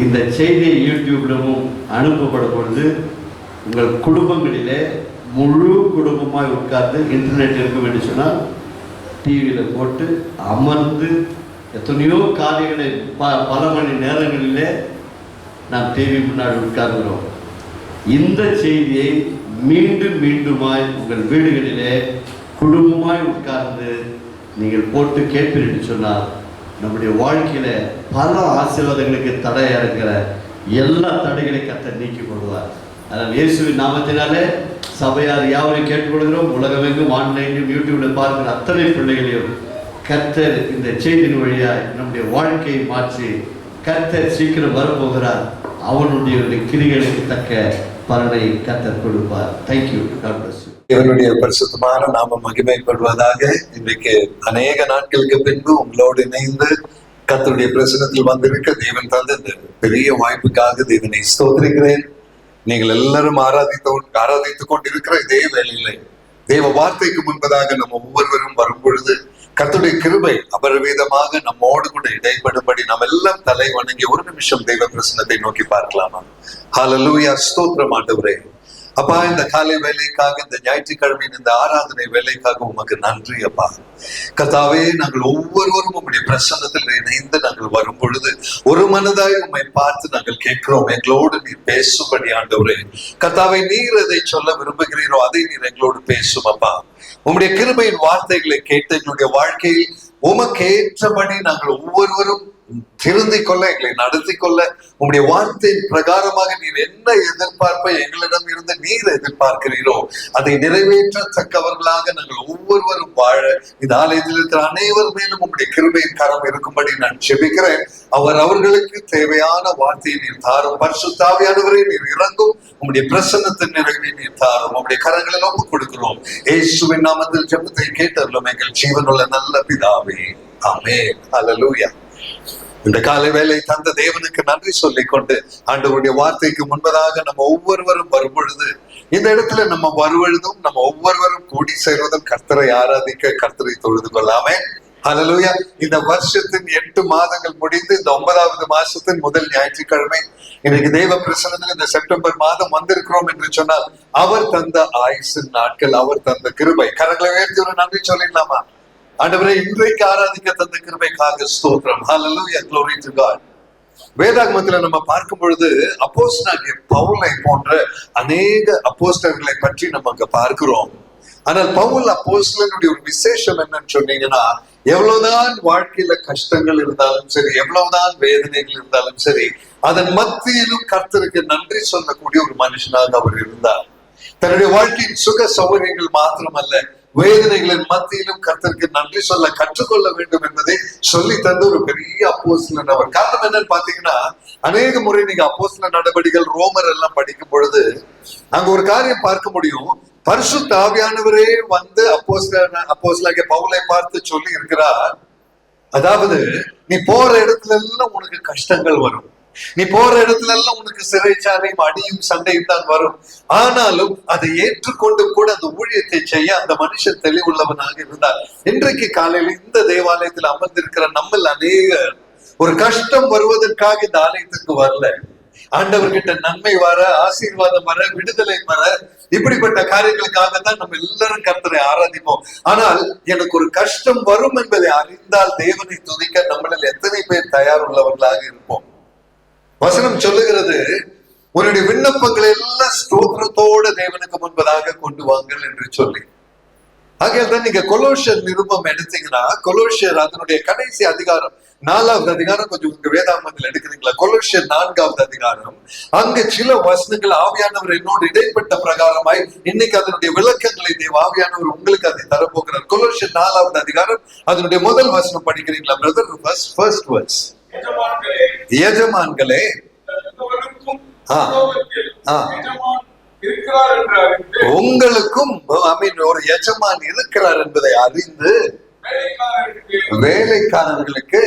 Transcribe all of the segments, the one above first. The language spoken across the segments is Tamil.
இந்த செய்தி யூடியூப்லவும் அனுப்பப்படும் பொழுது உங்கள் குடும்பங்களிலே முழு குடும்பமாக உட்கார்ந்து இன்டர்நெட் இருக்கும் என்று சொன்னால் டிவியில் போட்டு அமர்ந்து எத்தனையோ காரியங்களை பல மணி நேரங்களிலே நாம் டிவி முன்னாடி உட்கார்கிறோம். இந்த செய்தியை மீண்டும் மீண்டுமாய் உங்கள் வீடுகளிலே குடும்பமாய் உட்கார்ந்து நீங்கள் போட்டு கேட்பீர்கள் என்று சொன்னால் நம்முடைய வாழ்க்கையில பல ஆசீர்வாதங்களுக்கு தடையாக இருக்கிற எல்லா தடைகளையும் கர்த்தர் நீக்கி போடுவார். அதனால் இயேசுவின் நாமத்தினாலே சபையார் யாவரையும் கேட்டுக்கொள்கிறோம். உலகமெங்கும் ஆன்லைனிலும் யூடியூப்ல பார்க்கிற அத்தனை பிள்ளைகளையும் கர்த்தர் இந்த செய்தியின் வழியாக நம்முடைய வாழ்க்கையை மாற்றி கர்த்தர் சீக்கிரம் வரப்போகிறார். அவனுடைய கிரிகளுக்கு தக்க பலனை கர்த்தர் கொடுப்பார். தேங்க்யூ. God bless you. இவருடைய பரிசுத்தமான நாம மகிமைப்படுவதாக. இன்றைக்கு அநேக நாட்களுக்கு பின்பு உங்களோடு இணைந்து கர்த்தருடைய பிரசனத்தில் வந்திருக்க தேவன் தந்த இந்த பெரிய வாய்ப்புக்காக தேவனை ஸ்தோத்திரிக்கிறேன். நீங்கள் எல்லாரும் ஆராதித்துக் கொண்டிருக்கிற இதே வேளையிலே தேவ வார்த்தைக்கு முன்பதாக நம்ம ஒவ்வொருவரும் வரும் பொழுது கர்த்தருடைய கிருபை அபரிவிதமாக நம்மோடு கூட இடைப்படும்படி நம்ம எல்லாம் தலை வணங்கி ஒரு நிமிஷம் தெய்வ பிரசனத்தை நோக்கி பார்க்கலாமா? ஹல்லேலூயா. ஸ்தோத்திரம் ஆண்டவரே. அப்பா, இந்த காலை வேலைக்காக, இந்த ஞாயிற்றுக்கிழமையின் இந்த ஆராதனை வேலைக்காக உமக்கு நன்றி அப்பா. கர்த்தாவே, நாங்கள் ஒவ்வொருவரும் உம்முடைய பிரசன்னத்தில் இணைந்து நாங்கள் வரும் பொழுது ஒரு மனதாய் உம்மை பார்த்து நாங்கள் கேட்கிறோம். எங்களோடு நீர் பேசும்படி ஆண்டவரே. கர்த்தாவே, நீர் எதை சொல்ல விரும்புகிறீரோ அதை நீர் எங்களோடு பேசும் அப்பா. உம்முடைய கிருபையின் வார்த்தைகளை கேட்டு எங்களுடைய வாழ்க்கையில் உமக்கேற்றபடி நாங்கள் ஒவ்வொருவரும் திருந்திக் கொள்ள, எங்களை நடத்தி கொள்ள உங்களுடைய வார்த்தையின் பிரகாரமாக நீர் என்ன எதிர்பார்ப்பை எங்களிடம் இருந்து நீர் எதிர்பார்க்கிறீரோ அதை நிறைவேற்றத்தக்கவர்களாக நாங்கள் ஒவ்வொருவரும் வாழ இந்த ஆலயத்தில் இருக்கிற அனைவர் மேலும் உங்களுடைய கிருபையின் கரம் இருக்கும்படி நான் ஜெபிக்கிறேன். அவர்களுக்கு தேவையான வார்த்தையை நீர் தாரும். பரிசுத்த ஆவியானவரே, நீர் இறங்கும். உங்களுடைய பிரசன்னத்தின் நிறைவை நீர் தாரும். உங்களுடைய கரங்களில் ஒப்புக் கொடுக்கிறோம். இயேசுவின் நாமத்தில் ஜெபத்தை கேட்டருளும் எங்கள் ஜீவனுள்ள நல்ல பிதாவே. ஆமென். ஹல்லேலூயா. இந்த காலை வேலை தந்த தேவனுக்கு நன்றி சொல்லிக் கொண்டு ஆண்டவருடைய வார்த்தைக்கு முன்பதாக நம்ம ஒவ்வொருவரும் வரும் பொழுது இந்த இடத்துல நம்ம வருவதும் நம்ம ஒவ்வொருவரும் கூடி சேர்வதும் கர்த்தரை ஆராதிக்க, கர்த்தரை தொழுது கொள்ளாமே. ஹல்லேலூயா. இந்த வருஷத்தின் 8 மாதங்கள் முடிந்து இந்த 9வது மாசத்தின் முதல் ஞாயிற்றுக்கிழமை இன்னைக்கு தெய்வ பிரசன்னத்தில் இந்த செப்டம்பர் மாதம் வந்திருக்கிறோம் என்று சொன்னால் அவர் தந்த ஆயுசின் நாட்கள், அவர் தந்த கிருபை. கரங்களை உயர்த்தி ஒரு நன்றி சொல்லிடலாமா? ஆண்டவரே, இன்றைக்கு ஆராதிக்க தந்த கிருபைக்காக ஸ்தோத்திரம். ஹல்லேலூயா. Glory to God. வேதாகமத்துல நம்ம பார்க்கும் பொழுது அப்போஸ்தலனாகிய பவுலை போன்ற அநேக அப்போஸ்தலர்களை பற்றி நம்ம அங்க பார்க்கிறோம். ஆனால் பவுல் அப்போஸ்தலனுடைய ஒரு விசேஷம் என்னன்னு சொன்னீங்கன்னா, எவ்வளவுதான் வாழ்க்கையில கஷ்டங்கள் இருந்தாலும் சரி, எவ்வளவுதான் வேதனைகள் இருந்தாலும் சரி, அதன் மத்தியிலும் கர்த்தருக்கு நன்றி சொல்லக்கூடிய ஒரு மனுஷனாக அவர் இருந்தார். தன்னுடைய வாழ்க்கையின் சுக சௌகரியங்கள் மாத்திரமல்ல, வேதனைகளின் மத்தியிலும் கர்த்தருக்கு நன்றி சொல்ல கற்றுக்கொள்ள வேண்டும் என்பதை சொல்லி தந்த ஒரு பெரிய அப்போஸ்தலன் அவர். காரணம் என்னன்னு பாத்தீங்கன்னா, அநேக முறை நீங்க அப்போஸ்தல நடவடிக்கைகள் ரோமர் எல்லாம் படிக்கும் பொழுது அங்க ஒரு காரியம் பார்க்க முடியும். பரிசுத்த ஆவியானவரே வந்து அப்போஸ்தலனாகிய பவுலை பார்த்து சொல்லி இருக்கிறார், அதாவது நீ போற இடத்துல எல்லாம் உனக்கு கஷ்டங்கள் வரும், நீ போற இடத்துல எல்லாம் உனக்கு சிறைச்சாலையும் அடியும் சண்டையும் தான் வரும். ஆனாலும் அதை ஏற்றுக்கொண்டு கூட அந்த ஊழியத்தை செய்ய அந்த மனுஷன் தெளிவுள்ளவனாக இருந்தார். இன்றைக்கு காலையில் இந்த தேவாலயத்தில் அமர்ந்திருக்கிற நம்மள் அநேகர் ஒரு கஷ்டம் வருவதற்காக இந்த ஆலயத்திற்கு வரல. ஆண்டவர்கிட்ட நன்மை வர, ஆசீர்வாதம் வர, விடுதலை வர, இப்படிப்பட்ட காரியங்களுக்காக தான் நம்ம எல்லாரும் கர்த்தரை ஆராதிப்போம். ஆனால் எனக்கு ஒரு கஷ்டம் வரும் என்பதை அறிந்தால் தேவனை துதிக்க நம்மளில் எத்தனை பேர் தயார் உள்ளவர்களாக இருப்போம்? வசனம் சொல்லுகிறது, உன்னுடைய விண்ணப்பங்களை எல்லாம் ஸ்தோத்திரத்தோட தேவனுக்கு முன்பதாக கொண்டு வாங்கள் என்று சொல்லி. ஆகையால் தான் நீங்க கொலோசியர் நிருபம் எடுத்தீங்கன்னா, கொலோசியர் அதனுடைய கடைசி அதிகாரம் 4வது அதிகாரம், கொஞ்சம் உங்க வேதாகமத்தில் எடுக்கிறீங்களா? கொலோசியர் 4வது அதிகாரம், அங்கு சில வசனங்கள் ஆவியானவர் என்னோடு இடைப்பட்ட பிரகாரமாய் இன்னைக்கு அதனுடைய விளக்கங்களை தேவ ஆவியானவர் உங்களுக்கு அதை தரப்போகிறார். கொலோசியர் 4வது அதிகாரம் அதனுடைய முதல் வசனம் படிக்கிறீங்களா பிரதர்? First verse. எஜமான்களே, உங்களுக்கும் ஒரு எஜமான் இருக்கிறார் என்பதை அறிந்து வேலைக்காரர்களுக்கு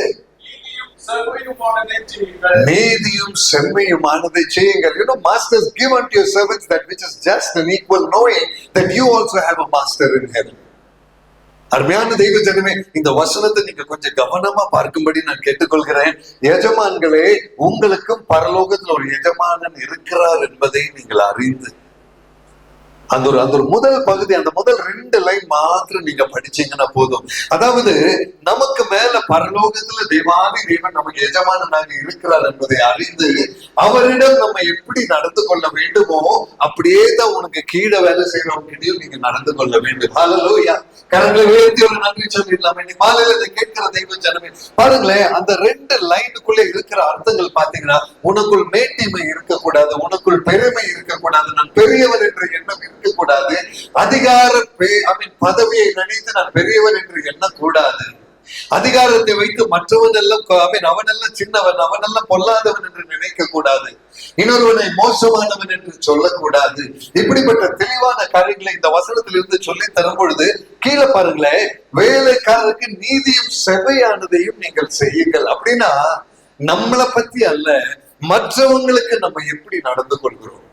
நீதியும் செம்மையுமானதை செய்யுங்கள். You know, masters, give unto your servants that which is just and equal, knowing that you also have a master in heaven. அருமையான தெய்வ ஜனமே, இந்த வசனத்தை நீங்க கொஞ்சம் கவனமா பார்க்கும்படி நான் கேட்டுக்கொள்கிறேன். எஜமான்களே, உங்களுக்கும் பரலோகத்தில் ஒரு எஜமானன் இருக்கிறார் என்பதை நீங்கள் அறிந்து, அந்த ஒரு முதல் பகுதி, அந்த முதல் 2 லைன் மாத்திரம் நீங்க படிச்சீங்கன்னா போதும். அதாவது நமக்கு மேல பரலோகத்துல தேவாதி தேவன் நமக்கு எஜமானனாக இருக்கிறார் என்பதை அறிந்து, அவரிடம் நம்ம எப்படி நடந்து கொள்ள வேண்டுமோ அப்படியே தான் உனக்கு கீழே வேலை செய்யறவங்கிட்டையும் நீங்க நடந்து கொள்ள வேண்டும். ஹல்லேலூயா. கரங்களை உயர்த்தி ஒரு நன்றி சொல்லிடலாம். இன்னைக்கு மாலையில இதை கேட்கிற தெய்வ ஜனமே, பாருங்களேன், அந்த 2 லைனுக்குள்ளே இருக்கிற அர்த்தங்கள் பாத்தீங்கன்னா, உனக்குள் மேட்டிமை இருக்கக்கூடாது, உனக்குள் பெருமை இருக்கக்கூடாது, நான் பெரியவர் என்ற எண்ணம் இருக்கக்கூடாது, அதிகார பதவியை நினைத்து நான் பெரியவர் என்று எண்ணக்கூடாது, அதிகாரத்தை வைத்து மற்றவன் எல்லாம் அவனெல்லாம் சின்னவன், அவனெல்லாம் பொல்லாதவன் என்று நினைக்க கூடாது, இன்னொருவனை மோசமானவன் என்று சொல்லக்கூடாது. இப்படிப்பட்ட தெளிவான காரியங்களை இந்த வசனத்திலிருந்து சொல்லி தரும் பொழுது கீழே பாருங்களேன், வேலைக்காரருக்கு நீதியும் செவையானதையும் நீங்கள் செய்யுங்கள். அப்படின்னா நம்மளை பத்தி அல்ல, மற்றவங்களுக்கு நம்ம எப்படி நடந்து கொள்கிறோம்.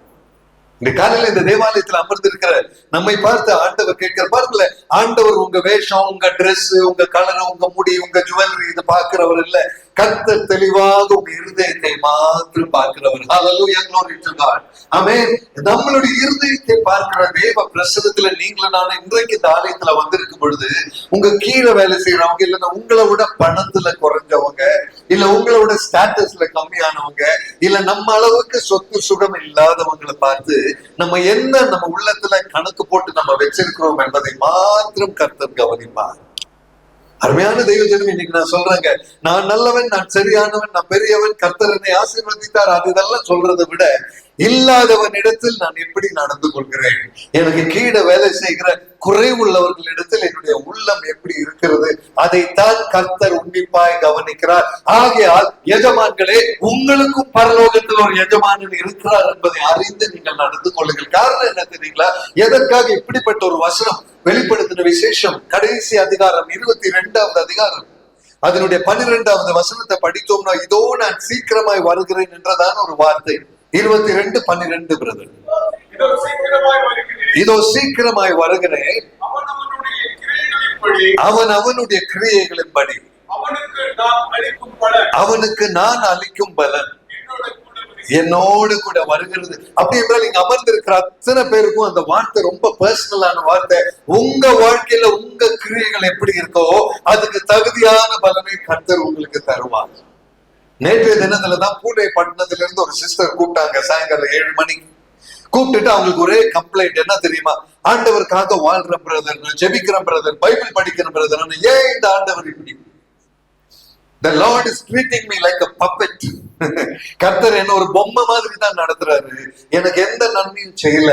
இந்த காலையில இந்த தேவாலயத்துல அமர்ந்து இருக்கிற நம்மை பார்த்து ஆண்டவர் கேட்கிற, பாருங்களேன், ஆண்டவர் உங்க வேஷம், உங்க ட்ரெஸ், உங்க கலர், உங்க முடி, உங்க ஜுவல்லரி இது பார்க்கிறவர் இல்ல. கர்த்தர் தெளிவாக உங்க இருதயத்தை மாத்திரம் பார்க்கிறவர். ஹல்லேலூயா, glory to God. ஆமென். நம்மளுடைய இருதயத்தை பார்க்கிற தேவ பிரசன்னத்துல நீங்களும் நானும் இன்றைக்கு இந்த ஆலயத்துல வந்திருக்கும் பொழுது, உங்க கீழே வேலை செய்யறவங்க, இல்லைன்னா உங்களை விட பணத்துல குறைஞ்சவங்க, இல்ல உங்களை விட ஸ்டேட்டஸ்ல கம்மியானவங்க, இல்ல நம்ம அளவுக்கு சொத்து சுகம் இல்லாதவங்களை பார்த்து நம்ம என்ன நம்ம உள்ளத்துல கணக்கு போட்டு நம்ம வச்சிருக்கிறோம் என்பதை மாத்திரம் கர்த்தர் கவனிப்பார். அருமையான தெய்வ ஜனமே, இன்னைக்கு நான் சொல்றேங்க, நான் நல்லவன், நான் சரியானவன், நான் பெரியவன், கர்த்தர் என்னை ஆசீர்வதித்தார், அது இதெல்லாம் சொல்றதை விட இல்லாதவன் இடத்தில் நான் எப்படி நடந்து கொள்கிறேன், எனக்கு கீழே வேலை செய்கிற குறைவுள்ளவர்களிடத்தில் என்னுடைய உள்ளம் எப்படி இருக்கிறது, அதைத்தான் கர்த்தர் உன்னிப்பாய் கவனிக்கிறார். ஆகையால் எஜமான்களே, உங்களுக்கும் பரலோகத்தில் ஒரு எஜமானன் இருக்கிறார் என்பதை அறிந்து நீங்கள் நடந்து கொள்ளுங்கள். காரணம் என்ன தெரியுங்களா? எதற்காக இப்படிப்பட்ட ஒரு வசனம் வெளிப்படுத்தின விசேஷம்? கடைசி அதிகாரம் 22வது அதிகாரம் அதனுடைய 12வது வசனத்தை படித்தோம்னா, இதோ நான் சீக்கிரமாய் வருகிறேன் என்றதான ஒரு வார்த்தை. 22:12 பிரதர், இதோ சீக்கிரமாய் வருகிறேன், அவன் அவனுடைய கிரியைகளின்படி அவனுக்கு நான் அளிக்கும் பலன் என்னோடு கூட வருகிறது. அப்படி என்றால் இங்க அமர்ந்திருக்கிற அத்தனை பேருக்கும் அந்த வார்த்தை ரொம்ப பர்சனலான வார்த்தை. உங்க வாழ்க்கையில உங்க கிரியைகள் எப்படி இருக்கோ அதுக்கு தகுதியான பலனை கர்த்தர் உங்களுக்கு தருவார். நேற்றைய தினத்துலதான் பூனே பட்டணத்துல இருந்து ஒரு சிஸ்டர் கூப்பிட்டாங்க. சாயங்காலம் 7 மணிக்கு கூப்பிட்டுட்டு அவங்களுக்கு ஒரே கம்ப்ளைண்ட் என்ன தெரியுமா? ஆண்டவருக்காக வாழ்ற பிரதர், ஜெபிக்கிற பிரதர், பைபிள் படிக்கிற பிரதர், ஏன் இந்த ஆண்டவர் இப்படி? The Lord is treating me like a puppet. கர்த்தர் என்ன ஒரு பொம்மை மாதிரி தான் நடத்துறாரு, எனக்கு எந்த நன்மையும் செய்யல.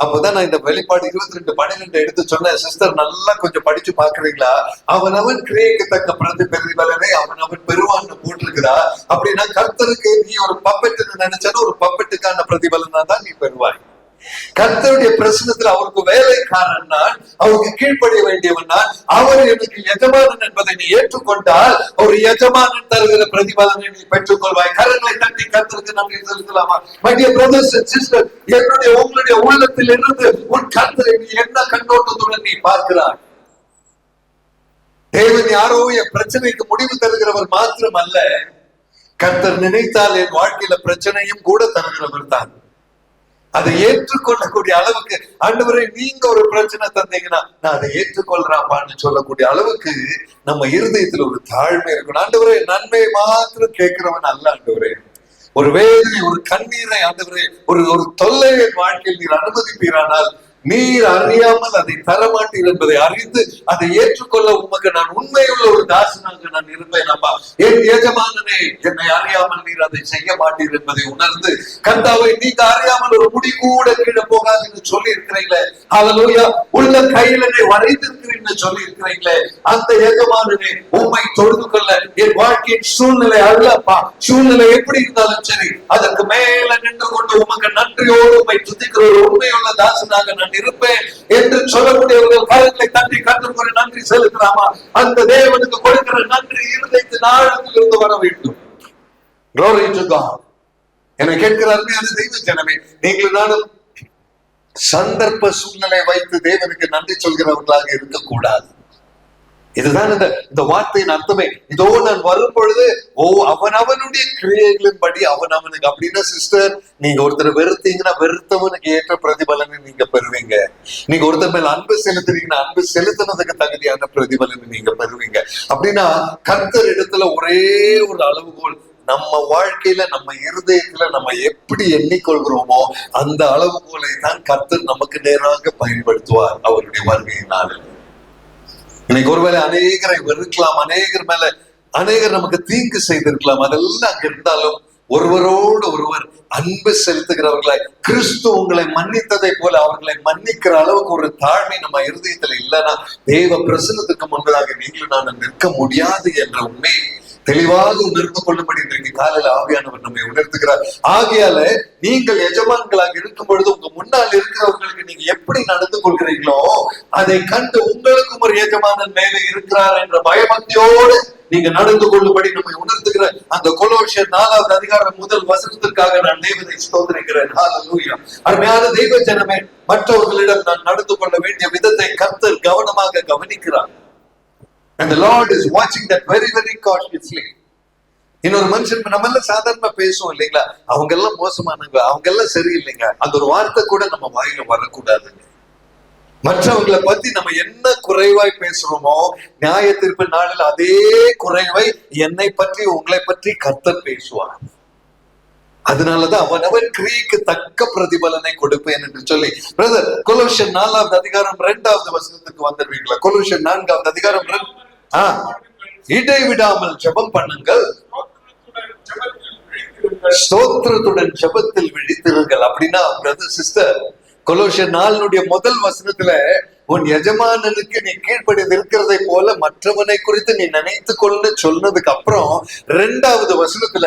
அப்பதான் நான் இந்த வெளிப்பாடு 22:12 எடுத்து சொன்னேன். சிஸ்டர், நல்லா கொஞ்சம் படிச்சு பாக்குறீங்களா? அவன் கிரியைக்கு தக்க பிரதிபலனை அவன் பெறுவான்னு போட்டிருக்கிறா. அப்படின்னா கர்த்தருக்கு நீ ஒரு பப்பெட்டுன்னு நினைச்சாலும் ஒரு பப்பெட்டுக்கான பிரதிபலனா தான் நீ பெறுவாய். கர்த்தருடைய பிரசனத்தில் அவருக்கு வேலைக்காரன் நான், அவருக்கு கீழ்ப்படிய வேண்டியவன் நான். அவர் எனக்கு எஜமானன் என்பதை நீ ஏற்றுக்கொண்டால் ஒரு எஜமானன் தருகிற பிரதிபலனை நீ பெற்றுக்கொள்வாய். கரங்களை தட்டி கர்த்தருக்கு நன்றி செலுத்தலாமா? My dear brothers and sisters, என்னுடைய உங்களுடைய உள்ளத்தில் இருந்து உன் கர்த்தரை நீ என்ன கண்ணோட்டத்துடன் நீ பார்க்கிறாய்? தேவன் யாரோ என் பிரச்சனைக்கு முடிவு தருகிறவர் மாத்திரம் அல்ல, கர்த்தர் நினைத்தால் என் வாழ்க்கையில பிரச்சனையும் கூட தருகிறவர் தான். அதை ஏற்றுக்கொள்ளக்கூடிய அளவுக்கு, ஆண்டவரே நீங்க ஒரு பிரச்சனை தந்தீங்கன்னா நான் அதை ஏற்றுக்கொள்றாப்பான்னு சொல்லக்கூடிய அளவுக்கு நம்ம இருதயத்துல ஒரு தாழ்மை இருக்கணும். ஆண்டவரே நன்மையை மாத்திரம் கேட்கிறவன் அல்ல ஆண்டவரே. ஒரு வேதனை, ஒரு கண்ணீரை ஆண்டவரே, ஒரு தொல்லையை வாழ்க்கையில் நீர் அனுமதிப்பீரானால் நீர் அறியாமல் அதை தரமாட்டீர் என்பதை அறிந்து அதை ஏற்றுக்கொள்ள உமக்கு நான் உண்மையுள்ள ஒரு தாசனாக நான் இருப்பேன். அப்பா, என் எஜமானனே, என்னை அறியாமல் நீர் அதை செய்ய மாட்டீர் என்பதை உணர்ந்து, கர்த்தாவை நீங்க அறியாமல் ஒரு முடி கூட கீழே போகாது என்று சொல்லி இருக்கிறீங்களே, ஹல்லேலூயா, உள்ள கையில வரைந்திருக்கிறீன்னு சொல்லி இருக்கிறீங்களே, அந்த எஜமானனே உம்மை தொழுது கொள்ள என் வாழ்க்கையின் சூழ்நிலை அல்லப்பா, சூழ்நிலை எப்படி இருந்தாலும் சரி அதற்கு மேல நின்று கொண்டு உமக்கு நன்றியோடு உம்மை துதிக்கிற ஒரு உண்மையுள்ள தாசனாக நான் இருப்பேன் என்று சொல்லக்கூடியவர்கள் கரங்களை தட்டி கர்த்தருக்கு நன்றி செலுத்தலாமா? அந்த தேவனுக்கு கொடுக்கிற நன்றி இருதயத்தின் ஆழத்தில் இருந்து வர வேண்டும். Glory to God. என்னை கேட்கிற அருமையான தெய்வ ஜனமே, நீங்கள் நானும் சந்தர்ப்ப சூழ்நிலை வைத்து தேவனுக்கு நன்றி சொல்கிறவர்களாக இருக்கக்கூடாது. இதுதான் இந்த வார்த்தையின் அர்த்தமே. இதோ நான் வரும் பொழுது அவனுடைய கிரியைகளின்படி அவனுக்கு. அப்படின்னா சிஸ்டர், நீங்க ஒருத்தர் வெறுத்தீங்கன்னா வெறுத்தவனுக்கு ஏற்ற பிரதிபலனை நீங்க பெறுவீங்க. நீங்க ஒருத்தர் மேல அன்பு செலுத்துறீங்கன்னா அன்பு செலுத்தினதுக்கு தகுதியான பிரதிபலனை நீங்க பெறுவீங்க. அப்படின்னா கர்த்தர் இடத்துல ஒரே ஒரு அளவுகோல், நம்ம வாழ்க்கையில நம்ம இருதயத்துல நம்ம எப்படி எண்ணிக்கொள்கிறோமோ அந்த அளவுகோலை தான் கர்த்தர் நமக்கு நேராக பயன்படுத்துவார் அவருடைய வருகையினால். இன்னைக்கு ஒருவேளை அநேகரை வெறுக்கலாம், அநேகர் நமக்கு தீங்கு செய்திருக்கலாம். அதெல்லாம் அங்க இருந்தாலும் ஒருவரோடு ஒருவர் அன்பு செலுத்துகிறவர்களாய், கிறிஸ்து உங்களை மன்னித்ததை போல அவர்களை மன்னிக்கிற அளவுக்கு ஒரு தாழ்மை நம்ம இருதயத்துல இல்லைன்னா தேவ பிரசன்னத்துக்கு முன்பதாக நீங்களும் நான் நிற்க முடியாது என்ற உண்மை தெளிவாக உணர்ந்து கொள்ளும்படி இன்றைக்கு காலையில ஆவியானவர் நம்மை உணர்த்துகிறார். ஆகையால நீங்கள் எஜமான்களாக இருக்கும் பொழுது உங்க முன்னால் இருக்கிறவர்களுக்கு நீங்க எப்படி நடந்து கொள்கிறீங்களோ அதை கண்டு உங்களுக்கும் ஒரு எஜமானன் மேலே இருக்கிறார் என்ற பயபக்தியோடு நீங்க நடந்து கொள்ளும்படி நம்மை உணர்த்துகிற அந்த கொலோசியர் 4வது அதிகாரம் 1 வசனத்திற்காக நான் தேவனை ஸ்தோத்திரிக்கிறேன். ஹல்லேலூயா. அருமையான தெய்வ ஜனமே, மற்றவர்களிடம் நான் நடந்து கொள்ள வேண்டிய விதத்தை கர்த்தர் கவனமாக கவனிக்கிறார். And the Lord is watching that very, very cautiously. இன்னொரு மனுஷன் நம்ம எல்லாம் சாதாரணமா பேசுவோம் இல்லைங்களா, அவங்க எல்லாம் மோசமானவங்க, அவங்க எல்லாம் சரியில்லைங்க, அந்த ஒரு வார்த்தை கூட நம்ம வாயில வரக்கூடாதுங்க. மற்றவங்களை பத்தி நம்ம என்ன குறைவாய் பேசுறோமோ நியாய தீர்ப்பு நாளில் அதே குறைவை என்னை பற்றி உங்களை பற்றி கர்த்தர் பேசுவார். அதனாலதான் அவன் கிரியைக்கு தக்க பிரதிபலனை கொடுப்பேன் என்று சொல்லி. பிரதர், கொலோசியர் 4வது அதிகாரம் 2வது வசனத்துக்கு வந்துடுவீங்களா? கொலோசியர் 4வது அதிகாரம் இடைவிடாமல் ஜெபம் பண்ணுங்கள், ஸ்தோத்திரத்துடன் ஜெபத்தில் விழித்திருங்கள். அப்படின்னா பிரதர் சிஸ்டர், கொலோசியர் 4னுடைய முதல் வசனத்துல உன் எஜமானனுக்கு நீ கீழ்ப்படிந்து இருக்கிறதை போல மற்றவனை குறித்து நீ நினைத்து கொள்ள சொன்னதுக்கு அப்புறம் 2வது வசனத்துல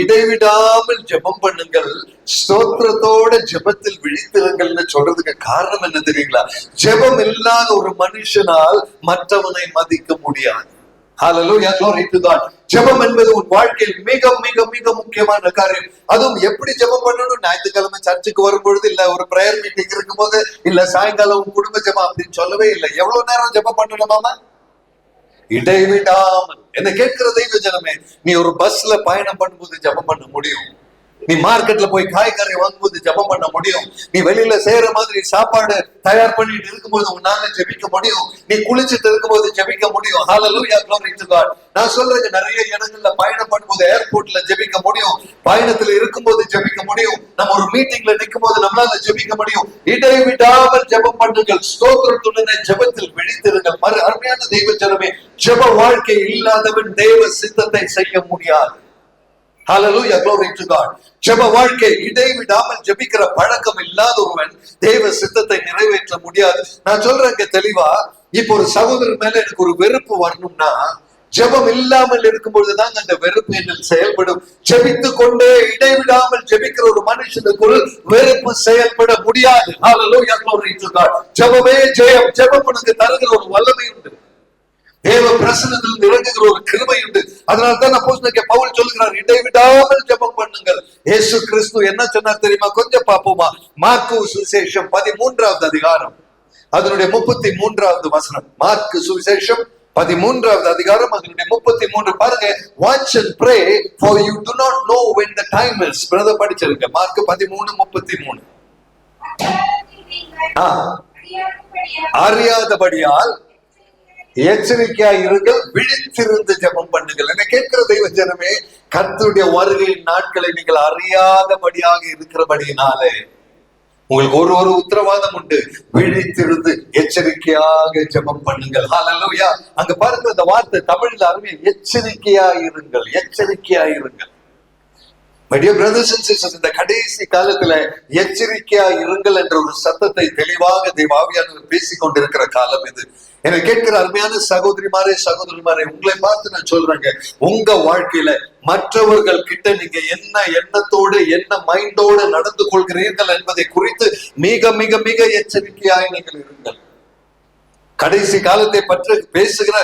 இடைவிடாமல் ஜெபம் பண்ணுங்கள், ஸ்தோத்திரத்தோட ஜெபத்தில் விழித்திருங்கள்னு சொல்றதுக்கு காரணம் என்ன தெரியுங்களா? ஜெபம் இல்லாத ஒரு மனுஷனால் மற்றவனை மதிக்க முடியாது. Hallelujah, glory to God. ஜெபம் என்பது உன் வாழ்க்கையில் மிக மிக மிக முக்கியமான காரியம். அதுவும் எப்படி ஜெபம் பண்ணணும்? ஞாயிற்றுக்கிழமை சர்ச்சுக்கு வரும்பொழுது இல்ல, ஒரு பிரேயர் மீட்டிங் இருக்கும் போது இல்ல, சாயங்காலம் உன் குடும்ப ஜெபம் அப்படின்னு சொல்லவே இல்லை. எவ்வளவு நேரம் ஜெபம் பண்ணணுமாமா? இடைவிடாமல். என்ன கேட்கிற தெய்வ ஜனமே, நீ ஒரு பஸ்ல பயணம் பண்ணும்போது ஜெபம் பண்ண முடியும், நீ மார்க்கெட்ல போய் காய்கறி வாங்கும்போது ஜெபம் பண்ண முடியும், நீ வெளியில செய்யற மாதிரி சாப்பாடு தயார் பண்ணிட்டு இருக்கும்போது உன்னால ஜெபிக்க முடியும், நீ குளிச்சுட்டு இருக்கும்போது ஜெபிக்க முடியும். ஹல்லேலூயா, glory to God. நான் சொல்றேன், நிறைய இடங்கள்ல பயணம் பண்ணும்போது ஏர்போர்ட்ல ஜெபிக்க முடியும், பயணத்துல இருக்கும்போது ஜெபிக்க முடியும், நம்ம ஒரு மீட்டிங்ல நிற்கும் போது நம்மளால ஜெபிக்க முடியும். இடைவிடாமல் ஜெபம் பண்ணுங்கள், ஸ்தோத்திரத்துடனே ஜெபத்தில் விழித்திருங்கள். அருமையான தெய்வ ஜனமே, ஜெப வாழ்க்கை இல்லாதவன் தேவ சித்தத்தை செய்ய முடியாது. Hallelujah, glory to God. ஜெப வாழ்க்கை இடைவிடாமல் ஜெபிக்கிற பழக்கம் இல்லாத ஒருவன் தேவ சித்தத்தை நிறைவேற்ற முடியாது. நான் சொல்றேங்க தெளிவா, இப்போ ஒரு சகோதரர் மேல எனக்கு ஒரு வெறுப்பு வரணும்னா ஜெபம் இல்லாமல் இருக்கும் பொழுதுதான் அந்த வெறுப்பு என்னில் செயல்படும். ஜெபித்து கொண்டே இடைவிடாமல் ஜெபிக்கிற ஒரு மனுஷனுக்குள் வெறுப்பு செயல்பட முடியாது. Hallelujah, glory to God. ஜெபமே ஜெயம். ஜெபம் உனக்கு தருகிற ஒரு வல்லமை உண்டு, தேவ பிரசன்னத்தில் இறங்குகிற ஒரு கிருபை உண்டு. அதனால்தான் அப்போஸ்தலனாகிய பவுல் சொல்லுகிறார், இடைவிடாமல் ஜெபம் பண்ணுங்கள். இயேசு கிறிஸ்து என்ன சொன்னார் தெரியுமா? கொஞ்சம் பாப்போமா? மார்க்கு சுவிசேஷம் 13வது அதிகாரம் அதனுடைய 33வது வசனம். மார்க்கு சுவிசேஷம் 13வது அதிகாரம் அதனுடைய 33. பாருங்க, watch and pray for you do not know when the time is. Brother படிச்சிருங்க, மார்க்கு 13:33. அறியாதபடியால் எச்சரிக்கையா இருங்கள், விழித்திருந்து ஜெபம் பண்ணுங்கள். என்ன கேட்கிற தெய்வ ஜனமே, கர்த்தருடைய வருகையின் நாட்களை நீங்கள் அறியாதபடியாக இருக்கிறபடியினாலே உங்களுக்கு ஒரு உத்தரவாதம் உண்டு, விழித்திருந்து எச்சரிக்கையாக ஜெபம் பண்ணுங்கள். ஹல்லேலூயா. அங்க பாருங்க, அந்த வார்த்தை தமிழ்ல அருமையா, எச்சரிக்கையா இருங்கள், எச்சரிக்கையா இருங்கள். My dear brothers and sisters, இந்த கடைசி காலத்துல எச்சரிக்கையா இருங்கள் என்ற ஒரு சத்தத்தை தெளிவாக தேவாவியானவர் பேசிக் கொண்டிருக்கிற காலம் இது. என்னை கேட்கிற அருமையான சகோதரிமாரே சகோதரிமாரே, உங்களை பார்த்து நான் சொல்றேங்க, உங்க வாழ்க்கையில மற்றவர்கள் கிட்ட நீங்க என்ன எண்ணத்தோடு என்ன மைண்டோடு நடந்து கொள்கிறீர்கள் என்பதை குறித்து மிக மிக மிக எச்சரிக்கையாய் நீங்கள் இருங்கள். கடைசி காலத்தை பற்றி பேசுகிற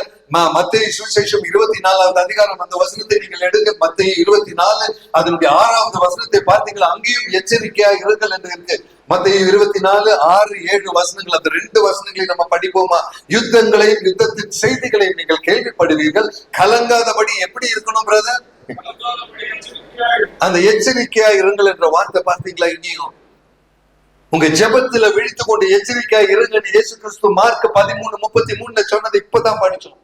மத்தேயு சுவிசேஷம் 24வது அதிகாரம் அந்த வசனத்தை நீங்கள் எடுங்க. மத்தேயு 24 அதனுடைய 6வது வசனத்தை பார்த்தீங்களா? அங்கேயும் எச்சரிக்கையா இருங்கள் என்று இருக்கு. மத்தேயு 24 6 7 வசனங்கள், அந்த 2 வசனங்களை நம்ம படிப்போமா? யுத்தங்களையும் யுத்தத்தின் செய்திகளையும் நீங்கள் கேள்விப்படுவீர்கள், கலங்காதபடி எப்படி இருக்கணும் பிரதர்? அந்த எச்சரிக்கையா இருங்கள் என்ற வார்த்தை பார்த்தீங்களா? இங்கேயும் உங்க ஜெபத்துல விழித்து கொண்டு எச்சரிக்கையா இருங்கன்னு இயேசு கிறிஸ்து மார்க் 13:33 சொன்னதை இப்பதான் படிச்சோம்.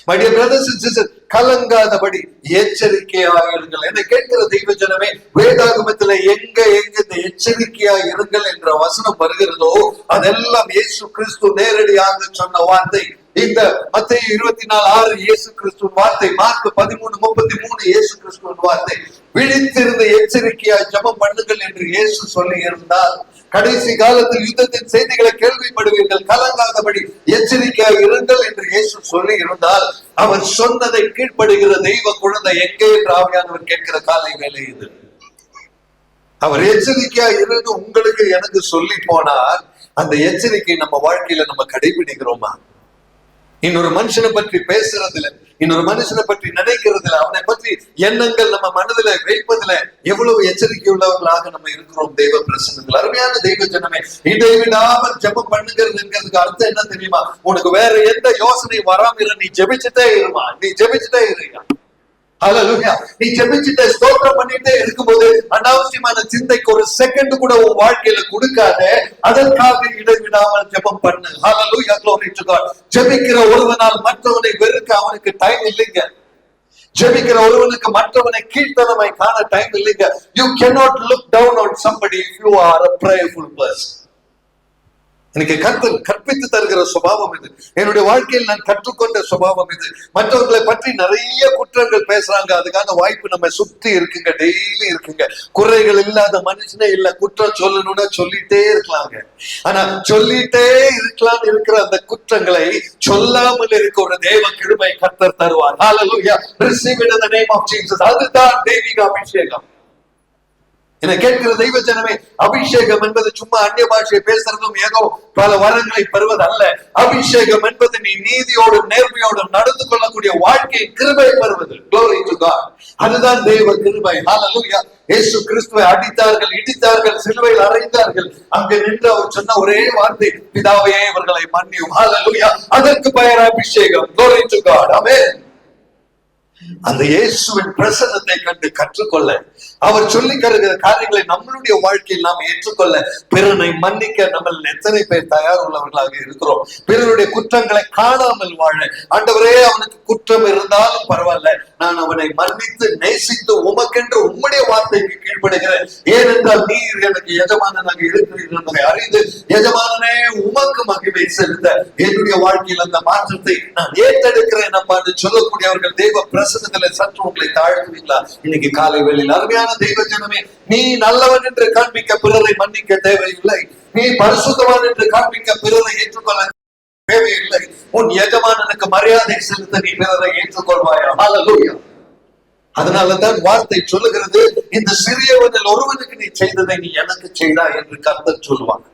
My dear brothers and sisters, கலங்காதபடி எச்சரிக்கையா இருங்கள். என்னை கேட்கிற தெய்வ ஜனமே, வேதாகமத்துல எங்க இந்த எச்சரிக்கையா இருங்கள் என்ற வசனம் வருகிறதோ அதெல்லாம் இயேசு கிறிஸ்து நேரடியாக சொன்ன வார்த்தை. இந்த மத்தேயு 24:6 இயேசு கிறிஸ்துவின் வார்த்தை, மார்க் 13:33 இயேசு கிறிஸ்துவின் வார்த்தை. விழித்திருந்து எச்சரிக்கையா ஜெபம் பண்ணுங்கள் என்று இயேசு சொல்லி இருந்தால், கடைசி காலத்தில் யுத்தத்தின் செய்திகளை கேள்விப்படுவீர்கள், கலங்காதபடி எச்சரிக்கையாக இருங்கள் என்று இயேசு சொல்லி இருந்தால், அவர் சொன்னதை கீழ்ப்படுகிற தெய்வ குழந்தை எங்கே என்று ஆவியானவர் கேட்கிற காலை வேலை இது. அவர் எச்சரிக்கையா இருந்து உங்களுக்கு எனக்கு சொல்லி போனார், அந்த எச்சரிக்கை நம்ம வாழ்க்கையில நம்ம கடைபிடிக்கிறோமா? இன்னொரு மனுஷனை பற்றி பேசுறதுல, இன்னொரு மனுஷனை பற்றி நினைக்கிறதுல, அவனை பற்றி எண்ணங்கள் நம்ம மனதில வைப்பதுல எவ்வளவு எச்சரிக்கை உள்ளவர்களாக நம்ம இருக்கிறோம் தெய்வ பிரசன்னத்தில். அருமையான தெய்வ ஜனமே, இதை விடாமல் ஜெபம் பண்ணுங்கிறதுக்கு அர்த்தம் என்ன தெரியுமா? உனக்கு வேற எந்த யோசனை வராம நீ ஜெபிச்சுட்டே இருமா, நீ ஜெபிச்சுட்டே இருங்க. ஹல்லேலூயா. நீ ஜெபிச்சுட்டே ஸ்தோத்திரம் பண்ணிட்டே இருக்கும்போது அனாவசியமான சிந்தைக்கு ஒரு செகண்ட் கூட உன் வாழ்க்கையில கொடுக்காத, அதற்காக இடைவிடாமல் ஜெபம் பண்ணு. ஹல்லேலூயா, glory to God. ஜெபிக்கிற ஒருவனால் மற்றவனை வெறுக்க அவனுக்கு டைம் இல்லைங்க. ஜெபிக்கிற ஒருவனுக்கு மற்றவனை கீழ்த்தனமாய் காண டைம் இல்லைங்க. You cannot look down on somebody if you are a prayerful person. எனக்கு கற்பித்து தருகிற சுபாவம் இது. என்னுடைய வாழ்க்கையில் நான் கற்றுக்கொண்ட சுபாவம் இது. மற்றவர்களை பற்றி நிறைய குற்றங்கள் பேசுறாங்க, அதுக்கான வாய்ப்பு நம்ம சுத்தி இருக்குங்க, டெய்லி இருக்குங்க. குறைகள் இல்லாத மனுஷனே இல்ல. குற்றம் சொல்லணும்னா சொல்லிட்டே இருக்கலாங்க. ஆனா சொல்லிட்டே இருக்கலாம் இருக்கிற அந்த குற்றங்களை சொல்லாமல் இருக்க ஒரு தேவ கிருபை கர்த்தர் தருவார். ஹல்லேலூயா. Receive it in the name of Jesus. அதுதான் தெய்வீக அபிஷேகம். என்னை கேட்கிற தெய்வ ஜனமே, அபிஷேகம் என்பது சும்மா அந்நிய பாஷையை பேசுறதும் ஏதோ பல வரங்களை பெறுவது அல்ல. அபிஷேகம் என்பது நீ நீதியோடும் நேர்மையோடும் நடந்து கொள்ளக்கூடிய வாழ்க்கையை கிருபை பெறுவது. Glory to God. அதுதான் தெய்வ கிருபை. ஹல்லேலூயா. இயேசு கிறிஸ்துவை அடித்தார்கள், இடித்தார்கள், சிலுவையில் அறைந்தார்கள். அங்கு நின்று அவர் சொன்ன ஒரே வார்த்தை, பிதாவே இவர்களை மன்னியும். ஹல்லேலூயா. அதற்கு பெயர் அபிஷேகம். Glory to God. ஆமென். அந்த இயேசுவின் பிரசன்னத்தை கண்டு கற்றுக்கொள்ள, அவர் சொல்லி தருகிற காரியங்களை நம்மளுடைய வாழ்க்கையில் நாம் ஏற்றுக்கொள்ள, பிறனை மன்னிக்க நம்ம எத்தனை பேர் தயார் உள்ளவர்களாக இருக்கிறோம்? பிறருடைய குற்றங்களை காணாமல் வாழ, ஆண்டவரே அவனுக்கு குற்றம் இருந்தாலும் பரவாயில்ல, நான் அவனை மன்னித்து நேசித்து உமக்கென்று உம்முடைய வார்த்தைக்கு கீழ்ப்படுகிறேன். ஏனென்றால் நீர் எனக்கு எஜமானனாக இருக்கிறீர்கள் என்பதை அறிந்து, எஜமானனே உமக்கு மகிமை செலுத்த என்னுடைய வாழ்க்கையில் அந்த மாற்றத்தை நான் ஏற்றெடுக்கிறேன் என்று சொல்லக்கூடியவர்கள் தெய்வ பிரசன்னத்திலே சற்று உங்களை தாழ்த்துவீங்களா? இன்னைக்கு காலை வேளையில் அருமையான தெய்வ ஜனமே, நீ நல்லவன் என்று காண்பிக்க பிறரை மன்னிக்க தேவையில்லை. நீ பரிசுத்தவான் என்று காண்பிக்க பிறரை ஏற்றுக்கொள்ள தேவையில்லை. உன் எஜமானனுக்கு மரியாதை செலுத்த நீ பிறரை ஏற்றுக்கொள்வாயா? ஹல்லேலூயா. அதனாலதான் வார்த்தை சொல்லுகிறது, இந்த சிறியவனில் ஒருவனுக்கு நீ செய்ததை நீ எனக்கு செய்தாய் என்று கர்த்தர் சொல்வான்.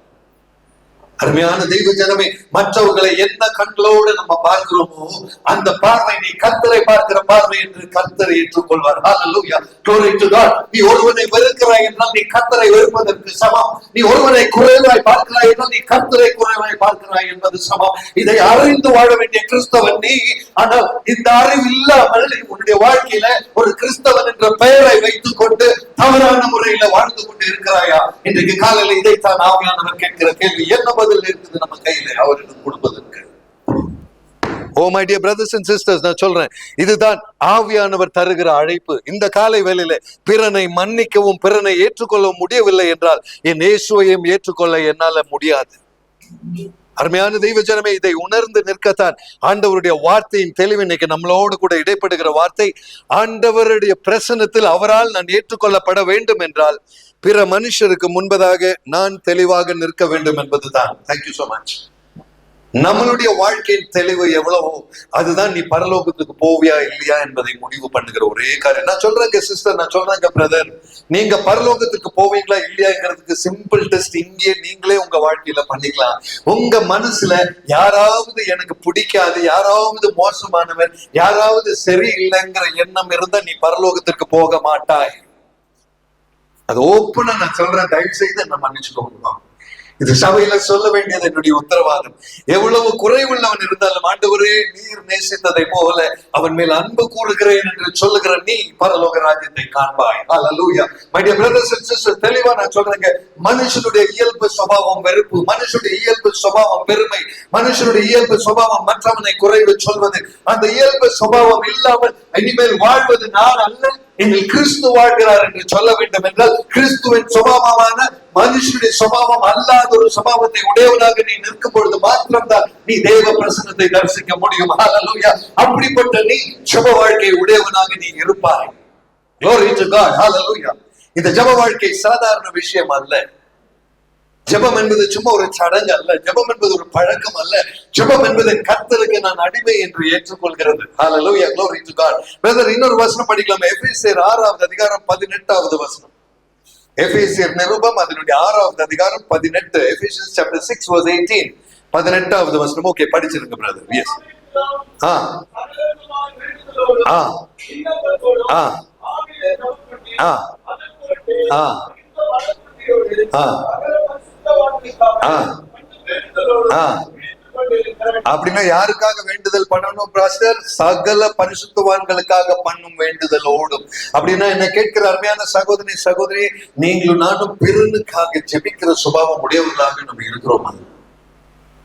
அருமையான தெய்வ ஜனமே, மற்றவர்களை என்ன கண்களோடு நம்ம பார்க்கிறோமோ அந்த பார்வை நீ கர்த்தரை பார்க்கிற பார்வை என்று கர்த்தரை ஏற்றுக்கொள்வார். ஹல்லேலூயா. Glory to God. நீ ஒருவனை வெறுக்கிறாய் என்றால் நீ கர்த்தரை வெறுப்பதற்கு சமம். நீ ஒருவனை குறைவாய் பார்க்கிறாய் என்றால் நீ கர்த்தரை குறைவாய் பார்க்கிறாய் என்பது சமம். இதை அறிந்து வாழ வேண்டிய கிறிஸ்தவன் நீ. ஆனால் இந்த அறிவு இல்லாமல் உன்னுடைய வாழ்க்கையில ஒரு கிறிஸ்தவன் என்ற பெயரை வைத்துக் கொண்டு தவறான முறையில வாழ்ந்து கொண்டு இருக்கிறாயா? இன்றைக்கு காலையில இதைத்தான் ஆவியானவர் கேட்கிற கேள்வி. என்ன பதில் இருக்குது நம்ம கையில அவருக்கு கொடுப்பதற்கு? Oh my dear brothers and sisters, நான் சொல்றேன், இதுதான் ஆவியானவர் தருகிற அழைப்பு. இந்த காலை வேளையில பிறனை மன்னிக்கவும் பிறனை ஏற்றுக்கொள்ளவும் முடியவில்லை என்றால் என் இயேசுவையும் ஏற்றுக்கொள்ள என்னால முடியாது. அருமையான தெய்வ ஜனமே, இதை உணர்ந்து நிற்கத்தான் ஆண்டவருடைய வார்த்தையின் தெளிவு இன்னைக்கு நம்மளோடு கூட இடைப்படுகிற வார்த்தை. ஆண்டவருடைய பிரசன்னத்தில் அவரால் நான் ஏற்றுக்கொள்ளப்பட வேண்டும் என்றால் பிற மனுஷருக்கு முன்பதாக நான் தெளிவாக நிற்க வேண்டும் என்பதுதான். Thank you so much. நம்மளுடைய வாழ்க்கையின் தெளிவு எவ்வளவோ அதுதான் நீ பரலோகத்துக்கு போவியா இல்லையா என்பதை முடிவு பண்ணுகிற ஒரே காரியம். நான் சொல்றேங்க சிஸ்டர், நான் சொல்றேங்க பிரதர், நீங்க பரலோகத்துக்கு போவீங்களா இல்லையாங்கிறதுக்கு சிம்பிள் டெஸ்ட் இங்கே நீங்களே உங்க வாழ்க்கையில பண்ணிக்கலாம். உங்க மனசுல யாராவது எனக்கு பிடிக்காது, யாராவது மோசமானவர், யாராவது சரியில்லைங்கிற எண்ணம் இருந்தா நீ பரலோகத்திற்கு போக மாட்டாய். அது ஓப்பனா நான் சொல்றேன், தயவு செய்து என்ன மன்னிச்சுக்கோங்க. இது சபையில சொல்ல வேண்டியது என்னுடைய உத்தரவாதம். எவ்வளவு குறைவுள்ளவன் இருந்தாலும் ஆண்டவரே நீர் நேசித்ததை போல அவன் மேல் அன்பு கூறுகிறேன் என்று சொல்லுகிற நீ பரலோக ராஜ்யத்தை காண்பாய். Hallelujah. My dear brothers and sisters, தெளிவா நான் சொல்றேங்க, மனுஷனுடைய இயல்பு சுபாவம் வெறுப்பு, மனுஷனுடைய இயல்பு சுபாவம் பெருமை, மனுஷனுடைய இயல்பு சுபாவம் மற்றவனை குறைவு சொல்வது. அந்த இயல்பு சுபாவம் இல்லாமல் இனிமேல் வாழ்வது நான் அல்ல, எங்கள் கிறிஸ்து வாழ்கிறார் என்று சொல்ல வேண்டும் என்றால் கிறிஸ்துவின் சுபாவமான மனுஷனுடைய சுபாவம் அல்லாத ஒரு சுபாவத்தை உடையவனாக நீ நிற்கும் பொழுது மாத்திரம்தான் நீ தேவ பிரசன்னத்தை தரிசிக்க முடியும். ஹல்லேலூயா. அப்படிப்பட்ட நீ ஜெப வாழ்க்கை உடையவனாக நீ இருப்பாய். Glory to God. Hallelujah. இந்த ஜெப வாழ்க்கை சாதாரண விஷயம் அல்ல. ஜெபம் என்பது சும்மா ஒரு சடங்கு அல்ல. ஜெபம் என்பது ஒரு பழக்கம் அல்ல. ஜெபம் என்பது கர்த்தருக்கு நான் அடிமை என்று ஏற்றுக்கொள்கிறது. Hallelujah. Glory to God. Brother, இன்னொரு வசனம் படிக்கலாம். எபேசியர் 6வது அதிகாரம் 18வது வசனம். எபேசியர் நிருபம் அதனுடைய 6வது அதிகாரம் 18. Ephesians chapter 6 verse 18. 18வது வசனம். ஓகே, படிச்சிருங்க பிரதர். எஸ். ஆ ஆ ஆ ஆ ஆ அப்படின்னா யாருக்காக வேண்டுதல் பண்ணணும் பாஸ்டர்? சகல பரிசுத்தவான்களுக்காக பண்ணும் வேண்டுதல் ஓடும். அப்படின்னா என்ன கேட்கிற அருமையான சகோதரி சகோதரி, நீங்களும் நானும் பிறனுக்காக ஜெபிக்கிற சுபாவம் உடையவர்களாக நம்ம இருக்கிறோமா?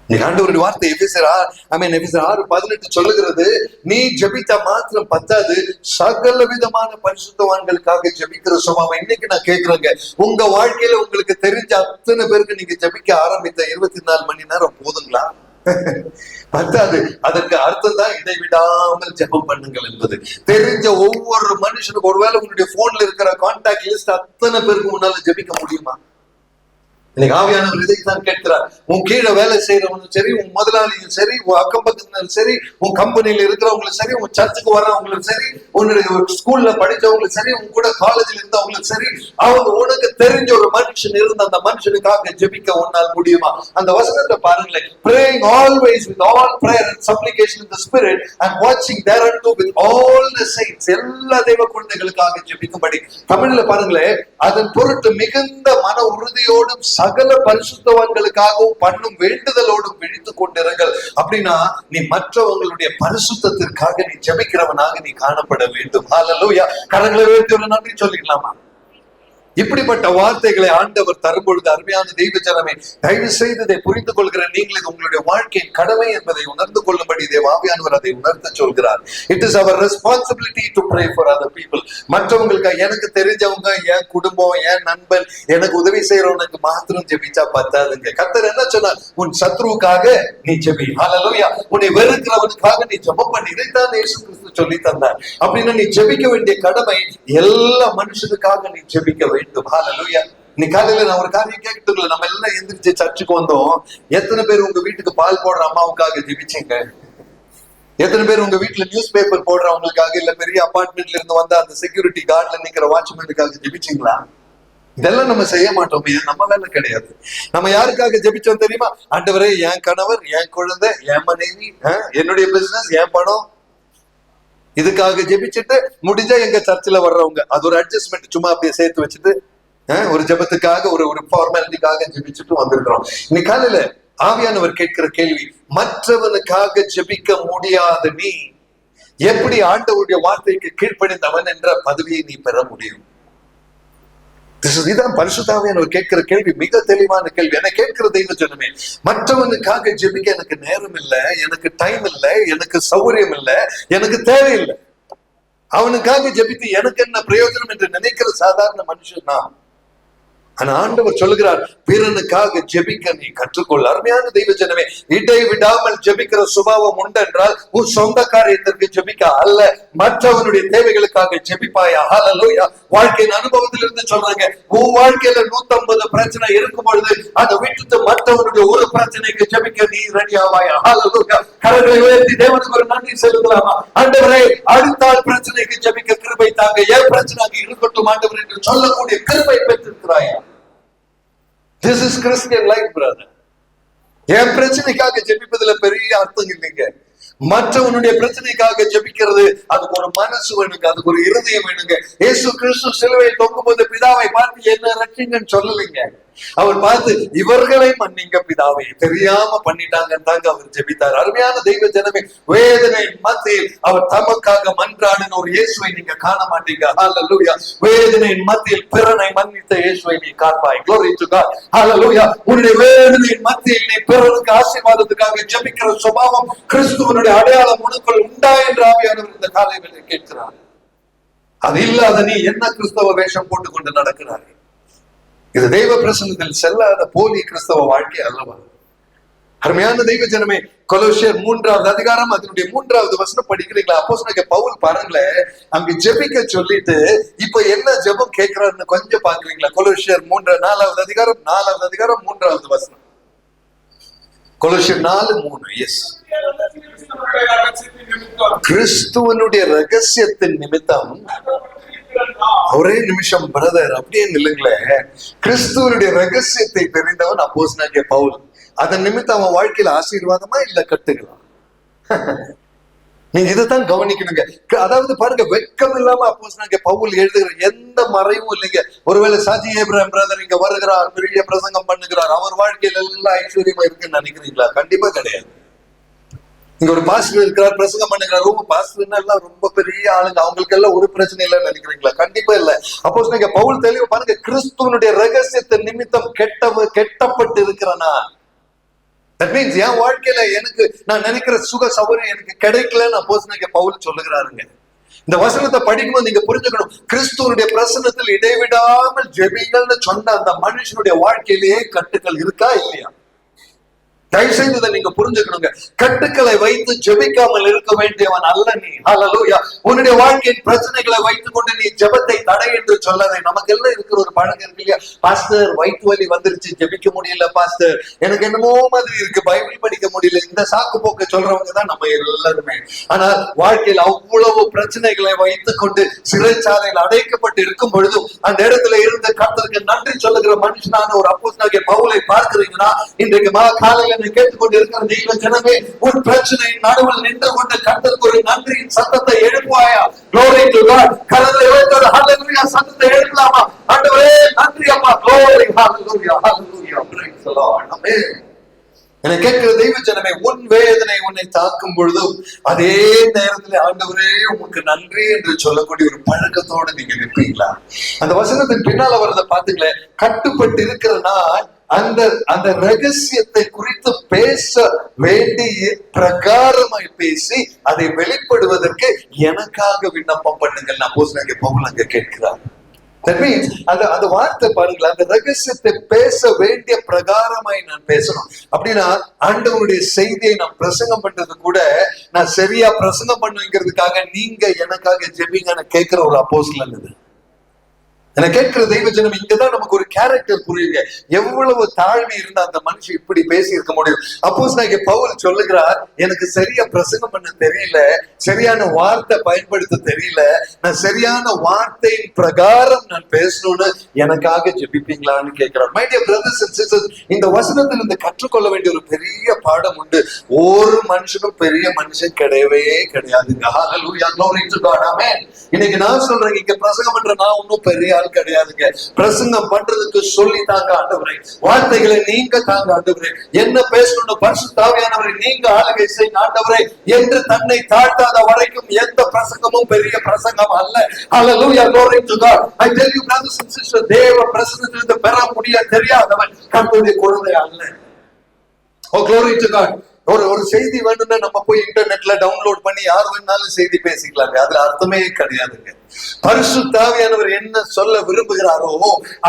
ஆண்டவருடைய வார்த்தை எபேசியர் 6:18 சொல்லுகிறது, நீ ஜெபித்தா மாத்திரம் பத்தாது, சகல விதமான பரிசுத்தவான்களுக்காக ஜெபிக்கிற சுபாவம். இன்னைக்கு நான் கேட்கிறேங்க, உங்க வாழ்க்கையில உங்களுக்கு தெரிஞ்ச அத்தனை பேருக்கு நீங்க ஜெபிக்க ஆரம்பித்த 24 மணி நேரம் போதுங்களா? பத்தாது. அதற்கு அர்த்தம் தான் இடைவிடாமல் ஜெபம் பண்ணுங்கள் என்பது. தெரிஞ்ச ஒவ்வொரு மனுஷனுக்கு, ஒருவேளை உங்களுடைய போன்ல இருக்கிற கான்டாக்ட் லிஸ்ட் அத்தனை பேருக்கு முன்னால ஜெபிக்க முடியுமா? இன்னைக்கு ஆவியானவர் இதைத்தான் கேட்கிறார். உன் கீழே வேலை செய்யறவங்களும் சரி, உன் முதலாளியும் சரி, உன் அக்கம் பக்கத்தினரும் சரி, உன் கம்பெனியில இருக்கிறவங்களும் சரி, உன் சர்ச்சுக்கு வர்றவங்களும் சரி, உன்னுடைய ஸ்கூல்ல படிச்சவங்களும் சரி, உன் கூட காலேஜ்ல இருந்தவங்களும் சரி, அவங்க உனக்கு தெரிஞ்ச ஒரு மனுஷன் இருந்து அந்த மனுஷனுக்காக ஜெபிக்க உன்னால் முடியுமா? அந்த வசனத்தை பாருங்களேன். praying always with all prayer and supplication in the spirit and watching thereunto with all the saints. எல்லா தேவ குழந்தைகளுக்காக ஜெபிக்கும்படி. தமிழ்ல பாருங்களேன், அதன் பொருட்டு மிகுந்த மன உறுதியோடும் சகல பரிசுத்தவான்களுக்காகவும் பண்ணும் வேண்டுதலோடும் விழித்துக் கொண்டிருங்கள். அப்படின்னா நீ மற்றவங்களுடைய பரிசுத்தத்திற்காக நீ ஜெபிக்கிறவனாக நீ காணப்பட வேண்டும். ஹல்லேலூயா. கரங்களை உயர்த்தி ஒரு நன்றி சொல்லிக்கலாமா? இப்படிப்பட்ட வார்த்தைகளை ஆண்டவர் தரும் பொழுது அருமையான தெய்வ ஜனமே, தயவு செய்து இதை புரிந்து கொள்கிற நீங்கள் இது உங்களுடைய வாழ்க்கையின் கடமை என்பதை உணர்ந்து கொள்ளும்படி தேவாவியானவர் அதை உணர்த்த சொல்கிறார். It is our responsibility to pray for other people. மற்றவங்களுக்கு, எனக்கு தெரிஞ்சவங்க, என் குடும்பம், என் நண்பன், எனக்கு உதவி செய்யறவனுக்கு மாத்திரம் ஜெபிச்சா பத்தாதுங்க. கர்த்தர் என்ன சொன்னார்? உன் சத்ருவுக்காக நீ ஜெபி. ஹல்லேலூயா. உன்னை வெறுக்கிறவனுக்காக நீ ஜெபம் பண்ணி. இதைத்தான் இயேசு கிறிஸ்து சொல்லி தந்தார். அப்படின்னா நீ ஜெபிக்க வேண்டிய கடமை எல்லா மனுஷனுக்காக நீ ஜெபிக்க வேண்டும். ஹல்லேலூயா. நீ காலையில நான் ஒரு காரியம் கேட்கறதுக்குள்ள, நம்ம எல்லாம் எந்திரிச்சு சர்ச்சுக்கு வந்தோம். எத்தனை பேர் உங்க வீட்டுக்கு பால் போடுற அம்மாவுக்காக ஜெபிச்சீங்க? எத்தனை பேர் உங்க வீட்டுல நியூஸ் பேப்பர் போடுறவங்களுக்காக, இல்ல பெரிய அபார்ட்மெண்ட்ல இருந்து வந்த அந்த செக்யூரிட்டி கார்டுல நிக்கிற வாட்ச்மேனுக்காக ஜெபிச்சீங்களா? இதெல்லாம் நம்ம செய்ய மாட்டோம். நம்ம வேலை கிடையாது. நம்ம யாருக்காக ஜெபிச்சோம் தெரியுமா? ஆண்டவரே, என் கணவர், என் குழந்தை, என் மனைவி, என்னுடைய பிசினஸ், என் பணம், இதுக்காக ஜெபிச்சுட்டு முடிஞ்சா எங்க சர்ச்சில் வர்றவங்க அது ஒரு அட்ஜஸ்ட்மெண்ட் சும்மா அப்படியே சேர்த்து வச்சுட்டு ஒரு ஜெபத்துக்காக ஒரு ஃபார்மாலிட்டிக்காக ஜெபிச்சுட்டு வந்திருக்கிறோம். இன்னைக்கு காலையில ஆவியானவர் கேட்கிற கேள்வி, மற்றவனுக்காக ஜெபிக்க முடியாத நீ எப்படி ஆண்டவருடைய வார்த்தைக்கு கீழ்ப்படிந்தவன் என்ற பதவியை நீ பெற முடியும்? இதுதான் பரிசுத்தாவியானவர் கேட்கிற கேள்வி. மிக தெளிவான கேள்வி. என்ன கேட்கிற தெய்வ ஜனமே, மற்றவனுக்காக ஜெபிக்க எனக்கு நேரம் இல்லை, எனக்கு டைம் இல்லை, எனக்கு சௌகரியம் இல்லை, எனக்கு தேவையில்லை. அவனுக்காக ஜெபித்து எனக்கு என்ன பிரயோஜனம் என்று நினைக்கிற சாதாரண மனுஷன் நான். ஆனா ஆண்டவர் சொல்லுகிறார், பிறனுக்காக ஜெபிக்க நீ கற்றுக்கொள். அருமையான தெய்வ ஜனமே, இடைவிடாமல் ஜெபிக்கிற சுபாவம் உண்டென்றால் உன் சொந்த காரியத்திற்கு ஜெபிக்க அல்ல, மற்றவனுடைய தேவைகளுக்காக ஜெபிப்பாயா. ஹல்லேலூயா. வாழ்க்கையின் அனுபவத்திலிருந்து சொல்றாங்க, உன் வாழ்க்கையில 150 பிரச்சனை இருக்கும் பொழுது அதை விட்டுட்டு மற்றவனுடைய ஒரு பிரச்சனைக்கு ஜெபிக்க நீ ரெடியாவாயா. ஹல்லேலூயா. கரங்களை உயர்த்தி தேவனுக்கு ஒரு நன்றி செலுத்தலாமா? ஆண்டவரே, அடுத்த பிரச்சனைக்கு ஜெபிக்க கிருபை தாங்க, ஏன் பிரச்சனை இருக்கட்டும் ஆண்டவர் என்று சொல்லக்கூடிய கிருபை பெற்றிருக்கிறாயா? This is Christian life, brother. என் பிரச்சனைக்காக ஜெபிப்பதுல பெரிய அர்த்தம் இல்லைங்க. மற்றவனுடைய பிரச்சனைக்காக ஜெபிக்கிறது, அதுக்கு ஒரு மனசு வேணுங்க, அதுக்கு ஒரு இருதயம் வேணுங்க. இயேசு கிறிஸ்து சிலுவையில் தொங்கும்போது பிதாவை பார்த்து என்ன ரட்சிங்கன்னு சொல்லலைங்க. அவர் பார்த்து இவர்களை மன்னிங்க பிதாவை, தெரியாம பண்ணிட்டாங்கன்னு தாங்க அவர் ஜெபித்தார். அருமையான தெய்வ ஜனமே, வேதனை மத்தியில் அவர் தமக்காக மன்றாடின ஒரு இயேசுவை நீங்க காண மாட்டீங்க. ஹல்லேலூயா. வேதனையின் மத்தியில் பிறனை மன்னித்த இயேசுவை நீ காண்பாய். Glory to God. ஹல்லேலூயா. உன்னுடைய வேதனையின் மத்தியில் நீ பிறருக்கு ஆசீர்வாதத்துக்காக ஜெபிக்கிற சுபாவம் கிறிஸ்துவனுடைய அடையாளம் உனக்குள் உண்டா என்று ஆவியானவர் இந்த காலையில் கேட்கிறார். அது இல்லாத நீ என்ன கிறிஸ்தவ வேஷம் போட்டுக் கொண்டு நடக்கிறாய்? இது தெய்வ பிரசன்னத்தில் செல்லாத போலி கிறிஸ்தவ வாழ்க்கை அல்லவா? அருமையான தெய்வ ஜனமே, கொலோசியர் 3வது அதிகாரம் அதனுடைய 3வது வசனம் படிக்கிறீங்களா? அப்போஸ்தலனாகிய பவுல் பாருங்களேன், அங்க ஜெபிக்க சொல்லிட்டு இப்ப என்ன ஜெபம் கேட்கிறாருன்னு கொஞ்சம் பாக்குறீங்களா? கொலோசியர் 4வது அதிகாரம் 3வது வசனம். கொலோசியர் 4:3. எஸ், கிறிஸ்துவனுடைய ரகசியத்தின் நிமித்தம். ஒரே நிமிஷம் பிரதர், அப்படியே நில்லுங்களேன். கிறிஸ்துவனுடைய ரகசியத்தை தெரிந்தவன் அப்போஸ்தலனாகிய பவுல். அதன் நிமித்தம் அவன் வாழ்க்கையில ஆசீர்வாதமா இல்ல கட்டுகளா? நீங்க இதைத்தான் கவனிக்கணுங்க. அதாவது பாருங்க, வெட்கம் இல்லாம அப்போஸ்தலனாகிய பவுல் எழுதுகிற எந்த மறைவும் இல்லைங்க. ஒருவேளை சாஜி ஏப்ரஹாம் பிரதர் இங்க வருகிறார், பெரிய பிரசங்கம் பண்ணுகிறார், அவர் வாழ்க்கையில எல்லாம் ஐஸ்வர்யமா இருக்குன்னு நினைக்கிறீங்களா? கண்டிப்பா கிடையாது. இங்க ஒரு பாஸ்டர் இருக்கிறார், பிரசங்கம் பண்ணுகிறார், ரொம்ப பாஸ்டர்னா எல்லாம் ரொம்ப பெரிய ஆளுங்க, அவங்களுக்கு எல்லாம் ஒரு பிரச்சனை இல்லைன்னு நினைக்கிறீங்களா? கண்டிப்பா இல்ல. அப்போஸ்தலனாகிய பவுல் தெளிவா பாருங்க, கிறிஸ்துவனுடைய ரகசியத்தின் நிமித்தம் கெட்டப்பட்டு இருக்கிறனா. தட் மீன்ஸ் என் வாழ்க்கையில எனக்கு நான் நினைக்கிற சுக சௌகரியம் எனக்கு கிடைக்கலன்னு அப்போஸ்தலனாகிய பவுல் சொல்லுகிறாருங்க. இந்த வசனத்தை படிக்கும்போது நீங்க புரிஞ்சுக்கணும், கிறிஸ்துவனுடைய பிரசன்னத்தில் இடைவிடாமல் ஜெபிங்கள்னு சொன்ன அந்த மனுஷனுடைய வாழ்க்கையிலேயே கட்டுக்கள் இருக்கா இல்லையா? தயவு செய்து இதை நீங்க புரிஞ்சுக்கணுங்க. கட்டுக்களை வைத்து ஜெபிக்காமல் இருக்க வேண்டியவன் அல்ல நீ. ஹல்லேலூயா. உன்னுடைய வாழ்க்கையின் பிரச்சனைகளை வைத்துக் கொண்டு நீ ஜெபத்தை தடை என்று சொல்லாதே. நமக்கு எல்லாம் இருக்கிற ஒரு பழக்கம் இருக்கு இல்லையா? பாஸ்டர், வயிற்று வலி வந்துருச்சு, ஜெபிக்க முடியல பாஸ்டர், எனக்கு என்னமோ மாதிரி இருக்கு, பைபிள் படிக்க முடியல, இந்த சாக்கு போக்க சொல்றவங்க தான் நம்ம எல்லாருமே. ஆனா வாழ்க்கையில் அவ்வளவு பிரச்சனைகளை வைத்துக் கொண்டு சிறைச்சாலையில் அடைக்கப்பட்டு இருக்கும் பொழுதும் அந்த இடத்துல இருந்து கர்த்தருக்கு நன்றி சொல்லுகிற மனுஷனான ஒரு அப்போஸ்தலனாகிய பவுலை பார்க்கிறீங்கன்னா, இன்றைக்கு காலையில கேட்டுக்கொண்டு இருக்கிற தெய்வ ஜனமே, உன் பிரச்சனையின் நடுவில் நின்று கொண்டு கர்த்தருக்கு ஒரு நன்றியின் சத்தத்தை எழுப்புவாயா? Glory to God. கரங்களை உயர்த்தி ஹல்லேலூயா சத்தத்தை எழுப்பலாமா? ஆண்டவரே நன்றி அப்பா. Glory, hallelujah, hallelujah. Praise the Lord. Amen. என கேட்கிற தெய்வ ஜனமே, உன் வேதனை உன்னை தாக்கும் பொழுதும் அதே நேரத்தில் ஆண்டவரே உமக்கு நன்றி என்று சொல்லக்கூடிய ஒரு பழக்கத்தோடு நீங்க நிற்பீங்களா? அந்த வசனத்தின் பின்னால வரத பாத்துங்களேன், கட்டுப்பட்டு இருக்கிற நான் அந்த ரகசியத்தை குறித்து பேச வேண்டிய பிரகாரமாய் பேசி அதை வெளிப்படுவதற்கு எனக்காக விண்ணப்பம் பண்ணுங்கள் அப்போஸ்தலனாகிய பவுல் அங்க கேட்கிறார். That means அந்த வார்த்தை பாருங்களா, அந்த ரகசியத்தை பேச வேண்டிய பிரகாரமாய் நான் பேசணும். அப்படின்னா ஆண்டவருடைய செய்தியை நான் பிரசங்கம் பண்றது கூட நான் சரியா பிரசங்கம் பண்ணுங்கிறதுக்காக நீங்க எனக்காக ஜெபிங்கன்னு கேட்கிற ஒரு அப்போஸ்தலன் இது. என கேட்கிற தெய்வ ஜனம், இங்கதான் நமக்கு ஒரு கேரக்டர் புரியுங்க. எவ்வளவு தாழ்மை இருந்தா அந்த மனுஷன் இப்படி பேசி இருக்க முடியும்? அப்போஸ்தலனாகிய பவுல் சொல்லுகிறார், எனக்கு சரியா பிரசங்கம் பண்ண தெரியல, சரியான வார்த்தை பயன்படுத்த தெரியல, நான் சரியான வார்த்தையின் பிரகாரம் நான் பேசணும்னு எனக்காக ஜெபிப்பீங்களான்னு கேட்கிறார். My dear brothers and sisters, இந்த வசனத்தில் இருந்து கற்றுக்கொள்ள வேண்டிய ஒரு பெரிய பாடம் உண்டு. ஒரு மனுஷனும் பெரிய மனுஷன் கிடையவே கிடையாதுங்க. ஹல்லேலூயா, glory to God. ஆமென். இன்னைக்கு நான் சொல்றேன், இங்க பிரசங்கம் பண்ற நான் ஒன்னும் பெரிய கிடையாதுங்க. பிரசங்கம் பண்றதுக்கு சொல்லி தாங்க ஆண்டவரே, வார்த்தைகளை நீங்க தாங்க ஆண்டவரே, என்ன பேசணும் பரிசுத்த ஆவியானவரே நீங்க ஆளுகை செய்யுங்க ஆண்டவரே என்று தன்னை தாழ்த்தாத வரைக்கும் எந்த பிரசங்கமும் பெரிய பிரசங்கம் அல்ல. ஹல்லேலூயா, glory to God. I tell you brothers and sisters, தேவ பிரசன்னத்திலிருந்து பெற முடிய தெரியாதவன் கர்த்தருடைய குழந்தை அல்ல. Oh, glory to God. ஒரு செய்தி வேணும்னா நம்ம போய் இன்டர்நெட்ல டவுன்லோட் பண்ணி யார் வேணாலும் செய்தி பேசிக்கலாங்க. அதுல அர்த்தமே கிடையாதுங்க. பரிசுத்த ஆவியானவர் என்ன சொல்ல விரும்புகிறாரோ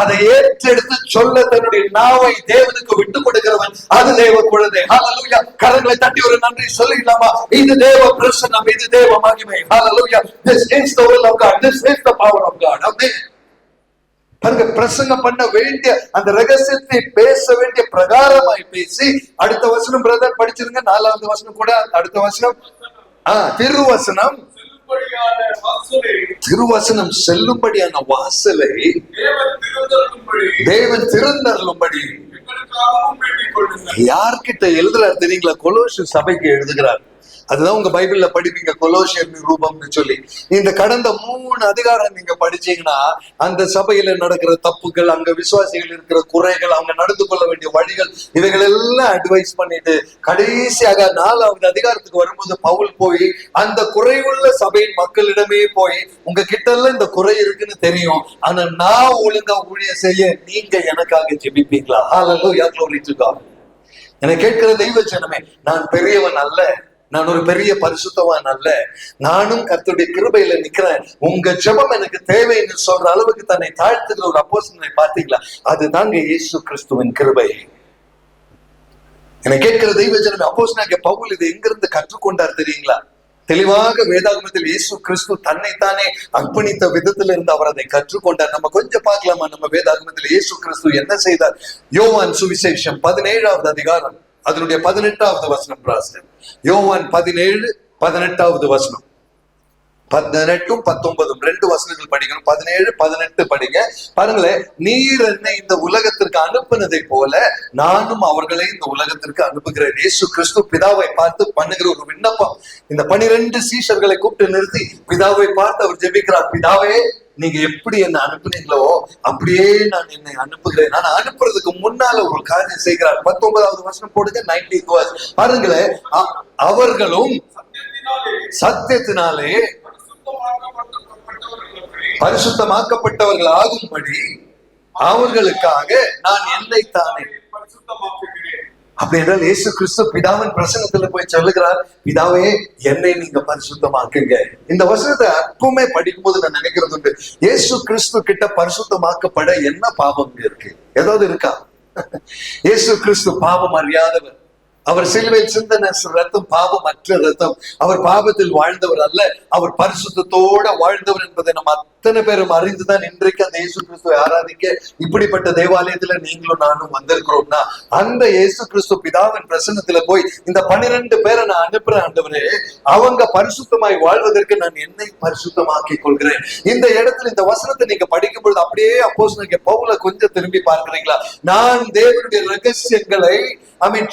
அதை ஏற்றெடுத்து சொல்ல தன்னுடைய நாவை தேவனுக்கு விட்டு கொடுக்கிறவன் அது தேவ குழந்தை. ஹல்லேலூயா. கரங்களை தட்டி ஒரு நன்றி சொல்லிடலாமா? இது தேவ பிரசன்னம், இது தேவ மகிமை. ஹல்லேலூயா. This is the will of God. This is the power of God. ஆமென். பாருங்க, பிரசங்கம் பண்ண வேண்டிய அந்த ரகசியத்தை பேச வேண்டிய பிரகாரமாய் பேசி, அடுத்த வசனம் பிரதர் படிச்சிருங்க, 4வது வசனம் கூட. அடுத்த வசனம் திருவசனம், திருவசனம் செல்லும்படியான வாசலை தேவன் திறந்தருளும்படி யார்கிட்ட எழுதுறாரு தெரியுங்களா? கொலோசிய சபைக்கு எழுதுகிறார். அதுதான் உங்க பைபிள்ல படிப்பீங்க, கொலோசியர் நிரூபம்னு சொல்லி. இந்த கடந்த 3 அதிகாரம் நீங்க படிச்சீங்கன்னா அந்த சபையில நடக்கிற தப்புகள், அங்க விசுவாசிகள் இருக்கிற குறைகள், அவங்க நடந்து கொள்ள வேண்டிய வழிகள், இவைகள் எல்லாம் அட்வைஸ் பண்ணிட்டு கடைசியாக 4வது அதிகாரத்துக்கு வரும்போது பவுல் போய் அந்த குறைவுள்ள சபையின் மக்களிடமே போய், உங்க கிட்ட எல்லாம் இந்த குறை இருக்குன்னு தெரியும், ஆனா நான் ஒழுங்கா ஊழியம் செய்ய நீங்க எனக்காக ஜெபிப்பீங்களா? ஹல்லேலூயா, glory to God. என்னை கேட்கிற தெய்வ ஜனமே, நான் பெரியவன் அல்ல, நான் ஒரு பெரிய பரிசுத்தவான் அல்ல, நானும் கர்த்தருடைய கிருபையில நிக்கிறேன், உங்க ஜெபம் எனக்கு தேவைன்னு சொல்ற அளவுக்கு தன்னை தாழ்த்துகிற ஒரு அப்போஸ்தலனை பார்த்தீங்களா? அதுதாங்க இயேசு கிறிஸ்துவின் கிருபை. என்னை கேட்கிற தெய்வ ஜனமே, அப்போஸ்தலனாகிய பவுல் இதை எங்கிருந்து கற்றுக்கொண்டார் தெரியுங்களா? தெளிவாக வேதாகமத்தில் இயேசு கிறிஸ்து தன்னைத்தானே அர்ப்பணித்த விதத்துல இருந்து அவர் அதை கற்றுக்கொண்டார். நம்ம கொஞ்சம் பார்க்கலாமா? நம்ம வேதாகமத்தில் இயேசு கிறிஸ்து என்ன செய்தார்? யோவான் சுவிசேஷம் 17வது அதிகாரம் அதனுடைய 18வது வசனம் பிராசன். யோவான் 17 18வது வசனம். 18 19 2 வசனங்கள் படிக்கணும். 17 18 படிங்க. பாருங்களேன், நீர் என்னை இந்த உலகத்திற்கு அனுப்பினதை போல நானும் அவர்களை இந்த உலகத்திற்கு அனுப்புகிறேன். இயேசு கிறிஸ்து பிதாவை பார்த்து பண்ணுகிற ஒரு விண்ணப்பம். இந்த 12 சீஷர்களை கூப்பிட்டு நிறுத்தி பிதாவை பார்த்து அவர் ஜெபிக்கிறார். பிதாவே, நீங்க எப்படி என்ன அனுப்புனீங்களோ அப்படியே நான் என்னை அனுப்புகிறேன். நான் அனுப்புறதுக்கு முன்னால ஒரு காரியம் செய்கிறார். 19வது வசனம் போடுங்க. 19th verse பாருங்களேன். அவர்களும் சத்தியத்தினாலே பரிசுத்தமாக்கப்பட்டவர்கள் ஆகும்படி அவர்களுக்காக நான் என்னை தானே. அப்படி என்றால் இயேசு கிறிஸ்து பிதாவின் பிரசன்னத்துல போய் சொல்லுகிறார், பிதாவே, என்னை நீங்க பரிசுத்தமாக்குங்க. இந்த வசனத்தை அப்பவுமே படிக்கும்போது நான் நினைக்கிறது உண்டு, இயேசு கிறிஸ்து கிட்ட பரிசுத்தமாக்கப்பட என்ன பாவம் இருக்கு? ஏதாவது இருக்கா? இயேசு கிறிஸ்து பாவம் அறியாதவர். அவர் சிலுவையில் சிந்தின ரத்தம் பாவமற்ற ரத்தம். அவர் பாவத்தில் வாழ்ந்தவர் அல்ல, அவர் பரிசுத்தத்தோட வாழ்ந்தவர் என்பதை நம்ம அத்தனை பேரும் அறிந்துதான் இன்றைக்கு அந்த இயேசு கிறிஸ்துவை ஆராதிக்க இப்படிப்பட்ட தேவாலயத்துல நீங்களும் நானும் வந்திருக்கிறோம்னா, அந்த இயேசு கிறிஸ்து பிதாவின் பிரசன்னத்துல போய் இந்த 12 பேரை நான் அனுப்புறேன் ஆண்டவரே, அவங்க பரிசுத்தமாய் வாழ்வதற்கு நான் என்னை பரிசுத்தமாக்கி கொள்கிறேன். இந்த இடத்துல இந்த வசனத்தை நீங்க படிக்கும் பொழுது அப்படியே அப்போஸ்தலனாகிய பவுலை கொஞ்சம் திரும்பி பார்க்கிறீங்களா? நான் தேவனுடைய ரகசியங்களை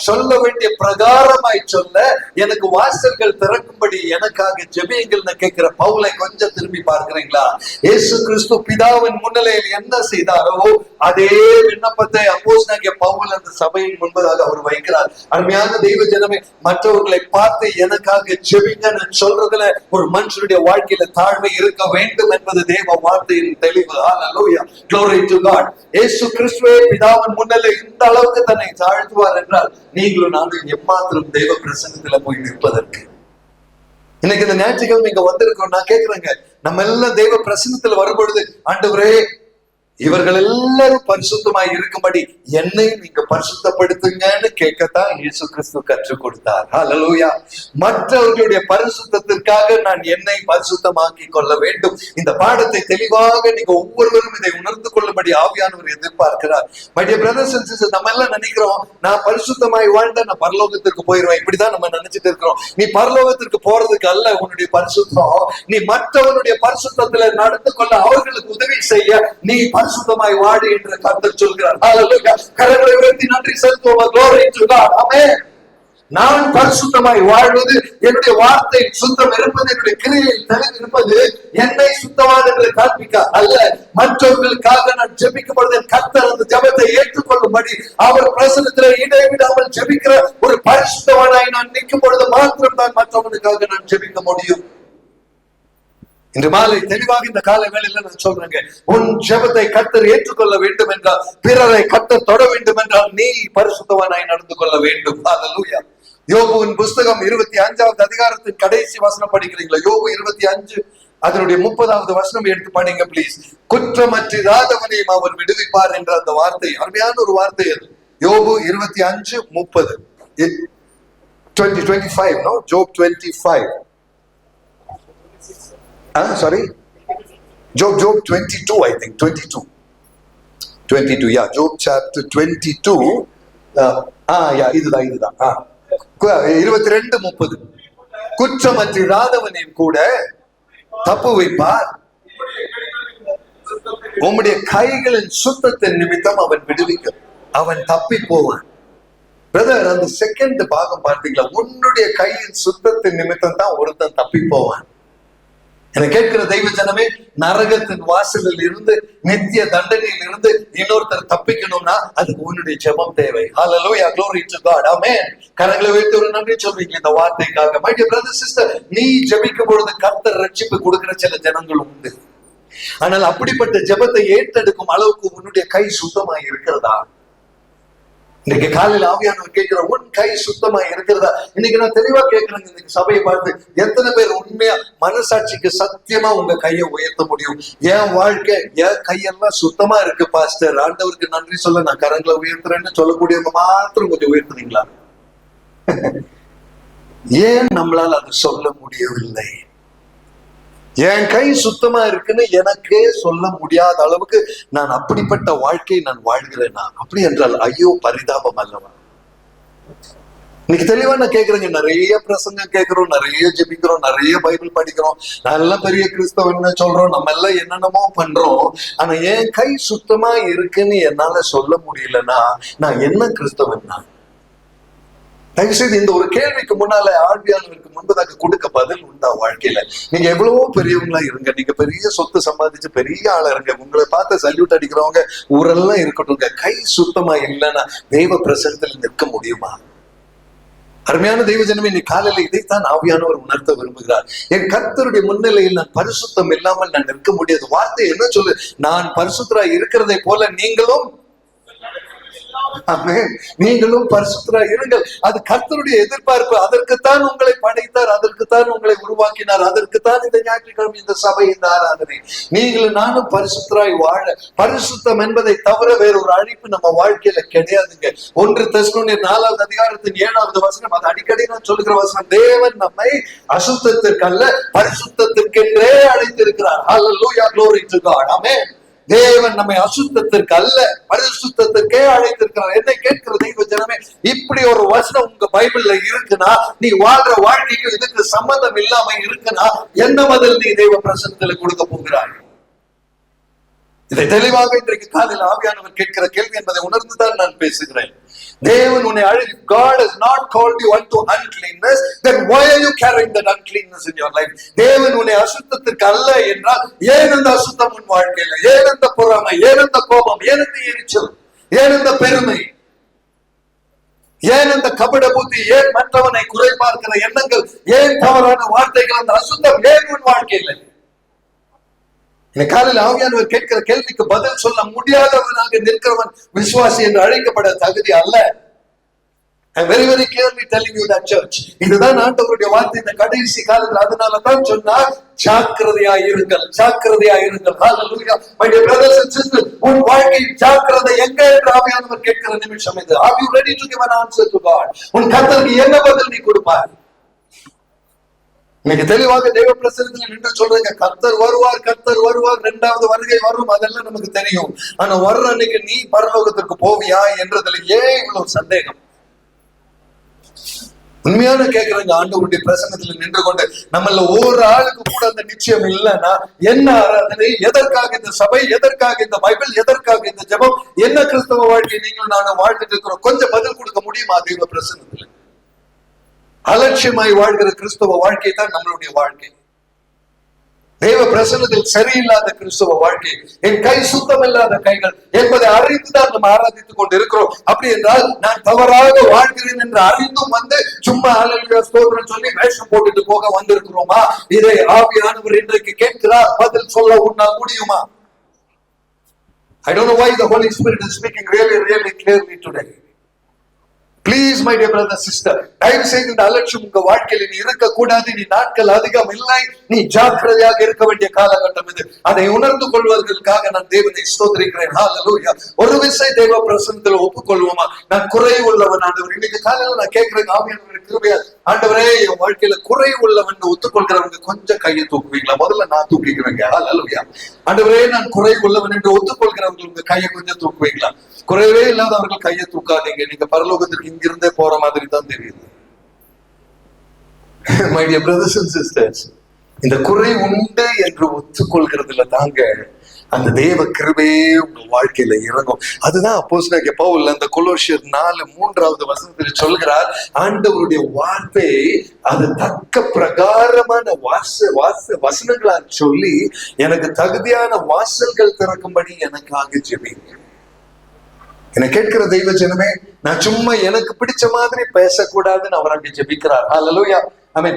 சொல்ல வேண்டிய பிரகாரமாய் சொல்ல எனக்கு வாசல்கள் திறக்கும்படி எனக்காக ஜெபியுங்கள் கேட்கிற பவுலை கொஞ்சம் திரும்பி பார்க்கிறீங்களா? இயேசு கிறிஸ்து பிதாவின் முன்னிலையில் என்ன செய்தாரோ அதே விண்ணப்பத்தை அப்போஸ்தலனாகிய பவுல் அந்த சபையின் முன்பதாக அவர் வைக்கிறார். அருமையான தெய்வ ஜனமே, மற்றவர்களை பார்த்து எனக்காக ஜெபிங்கன்னு சொல்றதுல ஒரு மனுஷனுடைய வாழ்க்கையில தாழ்மை இருக்க வேண்டும் என்பது தேவ வார்த்தையின் தெளிவு. ஹல்லேலூயா, glory to God. இயேசு கிறிஸ்துவே பிதாவின் முன்னிலை இந்த அளவுக்கு தன்னை தாழ்த்துவார் என்றால் நீங்களும் நானும் எம்மாத்திரம் தெய்வ பிரசன்னத்துல போய் நிற்பதற்கு. இன்னைக்கு இந்த ஞாயிற்றுக்கிழமை இங்க வந்திருக்கோம். நான் கேட்கிறேங்க, நம்ம எல்லாம் தெய்வ பிரசன்னத்துல வரும்பொழுது, ஆண்டவரே, இவர்கள் எல்லாரும் பரிசுத்தமாய் இருக்கும்படி என்னை நீங்க பரிசுத்தப்படுத்துங்கன்னு கேட்கத்தான் இயேசு கிறிஸ்து கற்றுக் கொடுத்தார். ஹல்லேலூயா. மற்றவர்களுடைய பரிசுத்தத்திற்காக நான் என்னை பரிசுத்தமாக்கி கொள்ள வேண்டும். இந்த பாடத்தை தெளிவாக நீங்க ஒவ்வொருவரும் இதை உணர்ந்து கொள்ளும்படி ஆவியானவர் எதிர்பார்க்கிறார். My dear brothers and sisters, நம்ம எல்லாம் நினைக்கிறோம், நான் பரிசுத்தமாய் வாழ்ந்தா நான் பரலோகத்திற்கு போயிருவேன். இப்படிதான் நம்ம நினைச்சிட்டு இருக்கிறோம். நீ பரலோகத்திற்கு போறதுக்கு அல்ல உன்னுடைய பரிசுத்தம், நீ மற்றவனுடைய பரிசுத்தத்துல நடந்து கொள்ள அவர்களுக்கு உதவி செய்ய நீ பரிசுத்தமாய் வாடு என்று கர்த்தர் சொல்கிறார். ஹல்லேலூயா. கரங்களை உயர்த்தி நன்றி செலுத்துவோம். glory to God. ஆமென். நான் பரிசுத்தமாய் வாழ்வது, என்னுடைய வார்த்தை சுத்தம் இருப்பது, என்னுடைய கிரியையில் தெளிவு இருப்பது என்னை சுத்தவான் என்று காண்பிக்க அல்ல, மற்றவர்களுக்காக நான் ஜெபிக்கப்படுது. கர்த்தர் அந்த ஜெபத்தை ஏற்றுக்கொள்ளும்படி அவர் பிரசன்னத்திலே இடைவிடாமல் ஜெபிக்கிற ஒரு பரிசுத்தவானாய் நான் நிற்கும் பொழுது மாத்திரம் தான் மற்றவனுக்காக நான் ஜெபிக்க முடியும். இன்று மாலை தெளிவாக இந்த கால வேளையில நான் சொல்றேங்க, உன் ஜெபத்தை கர்த்தர் ஏற்றுக்கொள்ள வேண்டும் என்றால், பிறரை கர்த்தர் தொட வேண்டும் என்றால் நீ பரிசுத்தவானாய் நடந்து கொள்ள வேண்டும். ஹல்லேலூயா. யோபுவின் புஸ்தகம் 25வது அதிகாரத்தின் கடைசி வசனம் படிக்கிறீங்களா? யோபு 25 அதனுடைய 30வது வசனம் எடுத்து படிங்க ப்ளீஸ். குற்றமற்றிராதவனையும் அவர் விடுவிப்பார் என்ற அந்த வார்த்தை அருமையான ஒரு வார்த்தை. அது யோபு 25:30. 25 no? Job 25. Sorry, Job 22, I think 22, yeah, Job chapter 22. இதுதான் 22:30. குற்றமற்றிராதவனையும் கூட தப்பு வைப்பார், உம்முடைய கைகளின் சுத்தத்தின் நிமித்தம் அவன் விடுவிக்க, அவன் தப்பி போவான். பிரதர், அந்த செகண்ட் பாகம் பார்த்தீங்களா? உன்னுடைய கையின் சுத்தத்தின் நிமித்தம் தான் ஒருத்தன் தப்பி போவான். என கேட்கிற தெய்வ ஜனமே, நரகத்தின் வாசலில் இருந்து, நித்திய தண்டனையில் இருந்து இன்னொருத்தர் தப்பிக்கணும்னா அதுக்கு உன்னுடைய ஜெபம் தேவை. ஹல்லேலூயா, glory to God, ஆமென். கரங்களை வைத்து ஒரு நன்றி சொல்வீங்க இந்த வார்த்தைக்காக. My dear brother sister, நீ ஜெபிக்கும் பொழுது கர்த்தர் ரட்சிப்பு கொடுக்கிற சில ஜனங்கள் உண்டு. ஆனால் அப்படிப்பட்ட ஜெபத்தை ஏற்றெடுக்கும் அளவுக்கு உன்னுடைய கை சுத்தமாய் இருக்கிறதா? இன்னைக்கு காலையில் ஆவியானவர் கேட்கிற, உன் கை சுத்தமா இருக்கிறதா? இன்னைக்கு நான் தெளிவா கேட்கிறேன். இன்னைக்கு சபையை பார்த்து எத்தனை பேர் உண்மையா மனசாட்சிக்கு சத்தியமா உங்க கையை உயர்த்த முடியும்? என் வாழ்க்கை, என் கையெல்லாம் சுத்தமா இருக்கு பாஸ்டர், ஆண்டவருக்கு நன்றி சொல்ல நான் கரங்களை உயர்த்துறேன்னு சொல்லக்கூடியவங்க மாத்திரம் கொஞ்சம் உயர்த்துறீங்களா? ஏன் நம்மளால அது சொல்ல முடியவில்லை? என் கை சுத்தமா இருக்குன்னு எனக்கே சொல்ல முடியாத அளவுக்கு நான் அப்படிப்பட்ட வாழ்க்கையை நான் வாழ்கிறேனா? அப்படி என்றால் ஐயோ பரிதாபம் அல்லவா? இன்னைக்கு தெளிவா நான் கேட்கிறேங்க. நிறைய பிரசங்கம் கேட்கிறோம், நிறைய ஜெபிக்கிறோம், நிறைய பைபிள் படிக்கிறோம், நல்ல பெரிய கிறிஸ்தவன்னு சொல்றோம், நம்ம எல்லாம் என்னென்னமோ பண்றோம். ஆனா என் கை சுத்தமா இருக்குன்னு என்னால சொல்ல முடியலன்னா நான் என்ன கிறிஸ்தவன்? நான் தயவுசெய்து இந்த ஒரு கேள்விக்கு முன்னால ஆழ்வியாளருக்கு முன்பதாக கொடுக்க பதில் உண்டா வாழ்க்கையில? நீங்க எவ்வளவோ பெரியவங்களா இருங்க, நீங்க பெரிய சொத்து சம்பாதிச்சு பெரிய ஆளா இருங்க, உங்களை பார்த்து சல்யூட் அடிக்கிறவங்க ஊரெல்லாம் இருக்கட்டும், கை சுத்தமா இல்லைன்னா தெய்வ பிரசனத்தில் நிற்க முடியுமா? அருமையான தெய்வ ஜனமே, இன்னைக்கு காலையில இதைத்தான் ஆவியானவர் உணர்த்த விரும்புகிறார். என் கர்த்தருடைய முன்னிலையில் நான் பரிசுத்தம் இல்லாமல் நான் நிற்க முடியாது. வார்த்தை என்ன சொல்லு? நான் பரிசுத்தரா இருக்கிறதை போல நீங்களும் நீங்களும் பரிசுத்தராய் இருங்கள். அது கர்த்தருடைய எதிர்பார்ப்பு. அதற்குத்தான் உங்களை படைத்தார், அதற்குத்தான் உங்களை உருவாக்கினார், அதற்குத்தான் இந்த ஞாயிற்றுக்கிழமை இந்த சபை, இந்த ஆராதனை. நீங்களும் நானும் பரிசுத்தராய் வாழ, பரிசுத்தம் என்பதை தவிர வேறொரு அழைப்பு நம்ம வாழ்க்கையில கிடையாதுங்க. 1 தெசலோனியர் 4வது அதிகாரத்தின் 7வது வசனம், அது அடிக்கடி நான் சொல்லுகிற வசனம். தேவன் நம்மை அசுத்தத்திற்கு அல்ல பரிசுத்தத்திற்கென்றே அழைத்திருக்கிறார். ஹல்லேலூயா, glory to God, ஆமென். தேவன் நம்மை அசுத்தத்திற்கு அல்ல பரிசுத்தத்திற்கே அழைத்திருக்கிறார். என்னை கேட்கிற தெய்வ ஜனமே, இப்படி ஒரு வசனம் உங்க பைபிள்ல இருக்குன்னா, நீ வாழ்ற வாழ்க்கைக்கு இதுக்கு சம்பந்தம் இல்லாம இருக்குன்னா, என்ன பதில் நீ தெய்வ பிரசன்னத்துல கொடுக்க போகிறாய்? இதை தெளிவாக இன்றைக்கு காலையில் ஆவியானவர் கேட்கிற கேள்வி என்பதை உணர்ந்துதான் நான் பேசுகிறேன். தேவன் உன்னை அழைத்து, God has not called you unto uncleanness, then why are you carrying that uncleanness in your life? தேவன் உன்னை அசுத்தத்திற்கு அல்ல என்றால் ஏன் அந்த அசுத்தம் உன் வாழ்க்கையில? ஏன் அந்த பொறாமை? ஏன் அந்த கோபம்? ஏன் அந்த எரிச்சல்? ஏன் அந்த பெருமை? ஏன் அந்த கபட புத்தி? ஏன் மற்றவனை குறை பார்க்கிற எண்ணங்கள்? ஏன் தவறான வார்த்தைகள்? அந்த அசுத்தம் ஏன் உன் வாழ்க்கையில? காலையில் ஆவியானவர் கேட்கிற கேள்விக்கு பதில் சொல்ல முடியாதவனாக நிற்கிறவன் விசுவாசி என்று அழைக்கப்பட தகுதி அல்ல. I'm very very clearly telling you that, church. இதுதான் ஆண்டவருடைய வார்த்தை இந்த கடைசி காலத்தில். அதனாலதான் சொன்னார், ஜாக்கிரதையாய் இருங்கள், ஜாக்கிரதையாய் இருங்கள். ஹல்லேலூயா. My dear brothers and sisters, உன் வாழ்க்கை ஜாக்கிரதை எங்க என்று ஆவியானவர் கேட்கிற நிமிஷம் இது. Are you ready to give an answer to God? உன் கர்த்தருக்கு என்ன பதில் நீ கொடுப்பாய்? இன்னைக்கு தெளிவாக தெய்வ பிரசன்னத்தில் நின்று சொல்றீங்க, கர்த்தர் வருவார், கர்த்தர் வருவார், 2வது வருகை வரும், அதெல்லாம் நமக்கு தெரியும். ஆனா வர்ற அன்னைக்கு நீ பரலோகத்திற்கு போவியா என்றதுல ஏன் இவ்வளவு சந்தேகம்? உண்மையான கேட்கிறேங்க, ஆண்டவருடைய பிரசன்னத்தில் நின்று கொண்டு நம்மள ஒரு ஆளுக்கு கூட அந்த நிச்சயம் இல்லைன்னா என்ன ஆராதனை? எதற்காக இந்த சபை? எதற்காக இந்த பைபிள்? எதற்காக இந்த ஜெபம்? என்ன கிறிஸ்தவ வாழ்க்கை நீங்கள் நானும் வாழ்ந்துட்டு இருக்கிறோம்? கொஞ்சம் பதில் கொடுக்க முடியுமா தெய்வ பிரசன்னத்தில்? அலட்சியமாய் வாழ்கிற கிறிஸ்தவ வாழ்க்கை தான் நம்மளுடைய வாழ்க்கை. தேவ பிரசன்னத்தில் சரியில்லாத கிறிஸ்தவ வாழ்க்கை, என் கை சுத்தம் இல்லாத கைகள் என்பதை அறிந்துதான் நம்ம ஆராதித்துக் கொண்டு இருக்கிறோம். அப்படி என்றால் நான் தவறாக வாழ்கிறேன் என்று அறிந்தும் வந்து சும்மா ஹல்லேலூயா ஸ்தோத்திரம் சொல்லி வேஷம் போட்டுட்டு போக வந்திருக்கிறோமா? இதை ஆவியானவர் இன்றைக்கு கேட்கிறார், பதில் சொல்ல உன்னால் முடியுமா? I don't know why the Holy Spirit is speaking really clearly today. Please Please, my dear brother, sister, தயவு செய்து இந்த அலட்சியம் உங்க வாழ்க்கையில் நீ இருக்கக்கூடாது. நீ நாட்கள் அதிகம் இல்லை, நீ ஜாக்கிரதையாக இருக்க வேண்டிய காலகட்டம் இது. அதை உணர்ந்து கொள்வதற்காக நான் தேவனை ஸ்தோத்திரிக்கிறேன். ஹல்லேலூயா. ஒரு விசை தேவ பிரசன்னத்தில் ஒப்புக்கொள்வோமா? நான் குறை உள்ளவன் ஆண்டவர். இன்னைக்கு காலையில நான் கேட்கிறேன், ஆவியானவருடைய கிருபையா ஆண்டவரே, என் வாழ்க்கையில குறை உள்ளவன் ஒத்துக்கொள்கிறவங்க கொஞ்சம் கையை தூக்குவீங்களா? முதல்ல நான் தூக்கிக்கிறேங்க. ஹல்லேலூயா. ஆண்டவரே, நான் குறை உள்ளவன் என்று ஒத்துக்கொள்கிறவங்க உங்க கையை கொஞ்சம் தூக்குவீங்களா? குறைவே இல்லாதவர்கள் கையை தூக்காதீங்க. நீங்க பரலோகத்திற்கு இங்கிருந்தே போற மாதிரி தான் தெரியுது. My dear brothers and sisters, இந்த குறை உண்டு என்று ஒத்துக்கொள்கிறதுல தாங்க அந்த தேவ கிருபையே உங்க வாழ்க்கையில இறங்கும். அதுதான் அப்போஸ்தலனாகிய பவுல் அந்த கொலோசியர் 4:3 சொல்கிறார், ஆண்டவருடைய வார்த்தை அது தக்க பிரகாரமான வசனங்களால் சொல்லி எனக்கு தகுதியான வாசல்கள் திறக்கும்படி எனக்காக ஜெபிங்க. என்னை கேட்கிற தெய்வ ஜனமே, நான் சும்மா எனக்கு பிடிச்ச மாதிரி பேசக்கூடாதுன்னு அவர் அங்கே ஜெபிக்கிறார். ஹல்லேலூயா.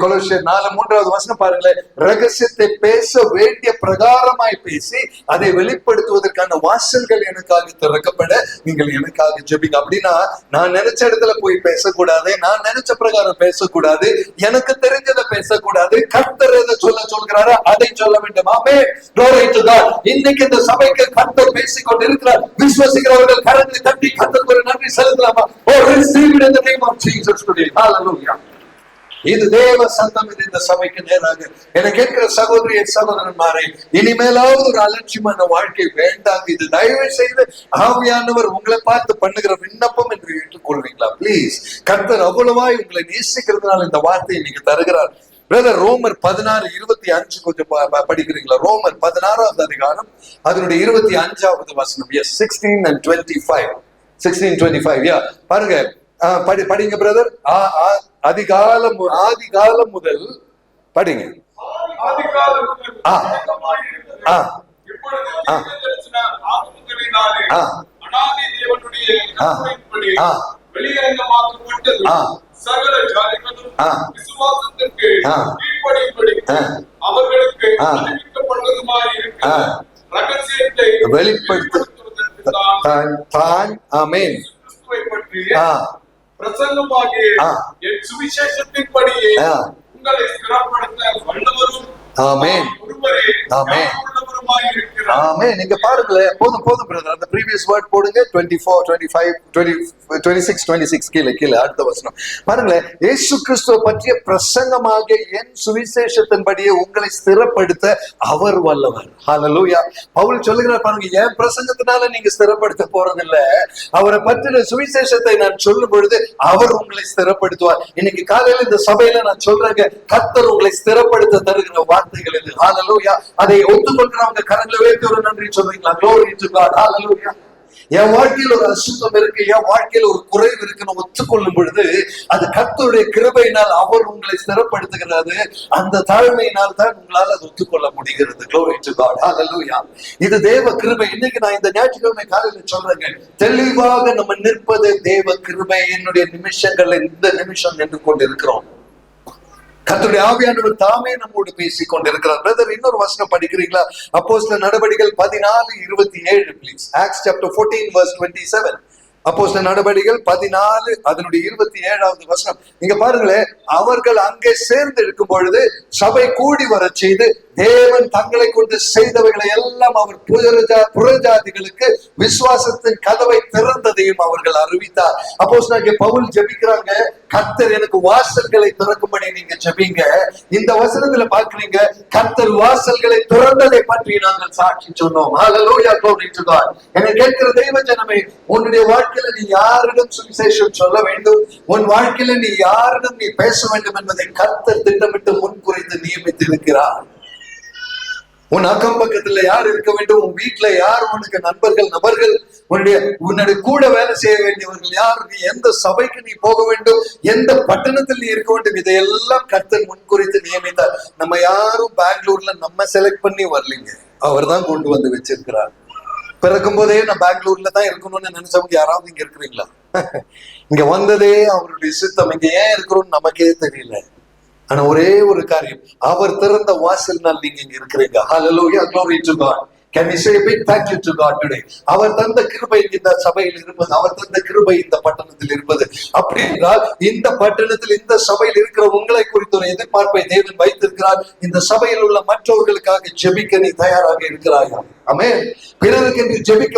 கொலோசியர் 4:3 பாருங்களேன். ரகசியத்தை பேச வேண்டிய பிரகாரமாய் பேசி அதை வெளிப்படுத்துவதற்கான வாசல்கள் எனக்காக திறக்கப்பட நீங்கள் எனக்காக ஜெபிங்க. அப்படின்னா நான் நினைச்ச இடத்துல போய் பேசக்கூடாது, நான் நினைச்ச பிரகாரம் பேசக்கூடாது, எனக்கு தெரிஞ்சதை பேசக்கூடாது. கர்த்தர் எதை சொல்கிறாரோ அதை சொல்ல வேண்டும். ஆமென். Glory to God. இன்னைக்கு இந்த சபைக்கு கர்த்தர் பேசிக் கொண்டிருக்கிறார். விசுவாசிக்கிறவர்கள் கரங்களை தட்டி கர்த்தருக்கு ஒரு நன்றி செலுத்தலாமா? Oh, receive it in the name of Jesus today. Hallelujah. இது தேவ சத்தம். இது இந்த சபைக்கு நேராக என கேட்கிற சகோதரி சகோதரன்மாரே, இனிமேலாவது ஒரு அலட்சியமான வாழ்க்கை வேண்டாம். இது தயவு செய்து ஆவியானவர் உங்களை பார்த்து பண்ணுகிற விண்ணப்பம் என்று ஏற்றுக்கொள்வீங்களா? பிளீஸ். கர்த்தர் அவ்வளவாய் உங்களை நேசிக்கிறதுனால இந்த வார்த்தையை நீங்க தருகிறார். பிரதர், ரோமர் 16:25 கொஞ்சம் படிக்கிறீங்களா? ரோமர் 16வது அதிகாரம் அதனுடைய 25வது வசனம். S, 16 and 25. 16:25. யா, பாருங்க, படிங்க பிரதர். ஆதி காலம் முதல் படிங்க. சகல ஜாதிகளும் விசுவாசத்திற்கு கீழ்ப்படியும்படி அவர்களுக்கு அறிவிக்கப்படுவதுமாய் இருக்கிற ரகசியத்தை வெளிப்படுத்துவதற்குத்தான். ஆமென். பிரசங்கமாகிய என் சுவிசேஷத்தின்படியே உங்களை ஸ்திரப்படுத்த வல்லவரும் ஆமென் ஆமென் ஆமென். நீங்க பாருங்களேன், போதும் பிரதர். அந்த ப்ரீவியஸ் வேர்ட் போடுங்க. 24, 25, 26 கீழே அடுத்த வசனம் பாருங்களேன். இயேசு கிறிஸ்துவை பற்றிய பிரசங்கமாக என் சுவிசேஷத்தின்படியே உங்களை ஸ்திரப்படுத்த அவர் வல்லவர். ஹல்லேலூயா. பவுல் சொல்லுகிறார் பாருங்க, என் பிரசங்கத்தினால நீங்க ஸ்திரப்படுத்த போறதில்ல, அவரை பற்றின சுவிசேஷத்தை நான் சொல்லும் பொழுது அவர் உங்களை ஸ்திரப்படுத்துவார். இன்னைக்கு காலையில இந்த சபையில நான் சொல்றேங்க, கர்த்தர் உங்களை ஸ்திரப்படுத்த தருகிற வார்த்தைகள் இது. ஹல்லேலூயா. அதை ஒத்துக்கொள்கிறவங்க கரங்களை உயர்த்தி ஒரு நன்றி சொல்றீங்களா? Glory to God. Hallelujah. என் வாழ்க்கையில் ஒரு அசுத்தம் இருக்கு, என் வாழ்க்கையில் ஒரு குறைவு இருக்குன்னு ஒத்துக்கொள்ளும் பொழுது அது கர்த்தருடைய கிருபையினால் அவர் உங்களை ஸ்திரப்படுத்துகிறது. அந்த தாழ்மையினால் தான் உங்களால் அதை ஒத்துக்கொள்ள முடிகிறது. Glory to God. Hallelujah. இது தேவ கிருபை. இன்னைக்கு நான் இந்த ஞாயிற்றுக்கிழமை காலையில் சொல்றேங்க, தெளிவாக நம்ம நிற்பது தேவ கிருபை. என்னுடைய நிமிஷங்கள் இந்த நிமிஷம் நின்று கொண்டிருக்கிறோம். கர்த்தருடைய ஆவியானவர் தாமே நம்மோடு பேசிக் கொண்டிருக்கிறார். பிரதர், இன்னொரு வசனம் படிக்கிறீங்களா? அப்போஸ்தலர் நடபடிகள் 14:27. ப்ளீஸ். Acts chapter 14 verse 27. அப்போஸ்தலர் நடபடிகள் 14 அதனுடைய 27வது வசனம். நீங்க பாருங்களேன், அவர்கள் அங்கே சேர்ந்து இருக்கும் பொழுது சபை கூடி வர செய்து தேவன் தங்களை கொண்டு செய்தவைகளை எல்லாம் அவர் புறஜாதிகளுக்கு விசுவாசத்தின் கதவை திறந்ததையும் அவர்கள் அறிவித்தார். அப்போஸ்தலனாகிய பவுல் ஜெபிக்கிறாங்க, கர்த்தர் எனக்கு வாசல்களை திறக்கும்படி நீங்க ஜெபிங்க. இந்த வசனத்துல பாக்குறீங்க, கர்த்தர் வாசல்களை திறந்ததை பற்றி நாங்கள் சாட்சி சொன்னோம். ஹல்லேலூயா. Glory to God. என்னை கேட்கிற தெய்வ ஜனமே, உன்னுடைய வாழ்க்கையில நீ யாரிடம் சுவிசேஷம் சொல்ல வேண்டும், உன் வாழ்க்கையில நீ யாரிடம் நீ பேச வேண்டும் என்பதை கர்த்தர் திட்டமிட்டு முன்குறித்து நியமித்து இருக்கிறார். உன் அக்கம் பக்கத்துல யார் இருக்க வேண்டும், உன் வீட்டுல யார் உனக்கு நபர்கள், உன்னுடைய கூட வேலை செய்ய வேண்டியவர்கள் யார், நீ எந்த சபைக்கு நீ போக வேண்டும், எந்த பட்டணத்தில் நீ இருக்க வேண்டும், இதையெல்லாம் கர்த்தர் முன்குறித்து நியமித்தார். நம்ம யாரும் பெங்களூர்ல நம்ம செலக்ட் பண்ணி வரலீங்க, அவர் தான் கொண்டு வந்து வச்சிருக்கிறார். பிறக்கும் போதே நான் பெங்களூர்ல தான் இருக்கணும்னு நினைச்சவங்க யாராவது இங்க இருக்கிறீங்களா? இங்க வந்ததே அவருடைய சித்தம். இங்க ஏன் இருக்கிறோம்னு நமக்கே தெரியல. ஆனா ஒரே ஒரு காரியம், அவர் திறந்த வாசல்னால் நீங்க இங்க இருக்கிறீங்க. ஹல்லேலூயா. Glory to God. Can we say a big thank you to God today? அவர் தந்த கிருபை இந்த சபையில் இருப்பது, அவர் தந்த கிருபை இந்த பட்டணத்தில் இருப்பது. அப்படி என்றால் இந்த பட்டணத்தில் இந்த சபையில் இருக்கிற உங்களை குறித்த ஒரு எதிர்பார்ப்பை தேவன் வைத்திருக்கிறார். இந்த சபையில் உள்ள மற்றவர்களுக்காக ஜெபிக்க நீ தயாராக இருக்கிறாயா? ஆமென். பிறருக்கு ஜெபிக்க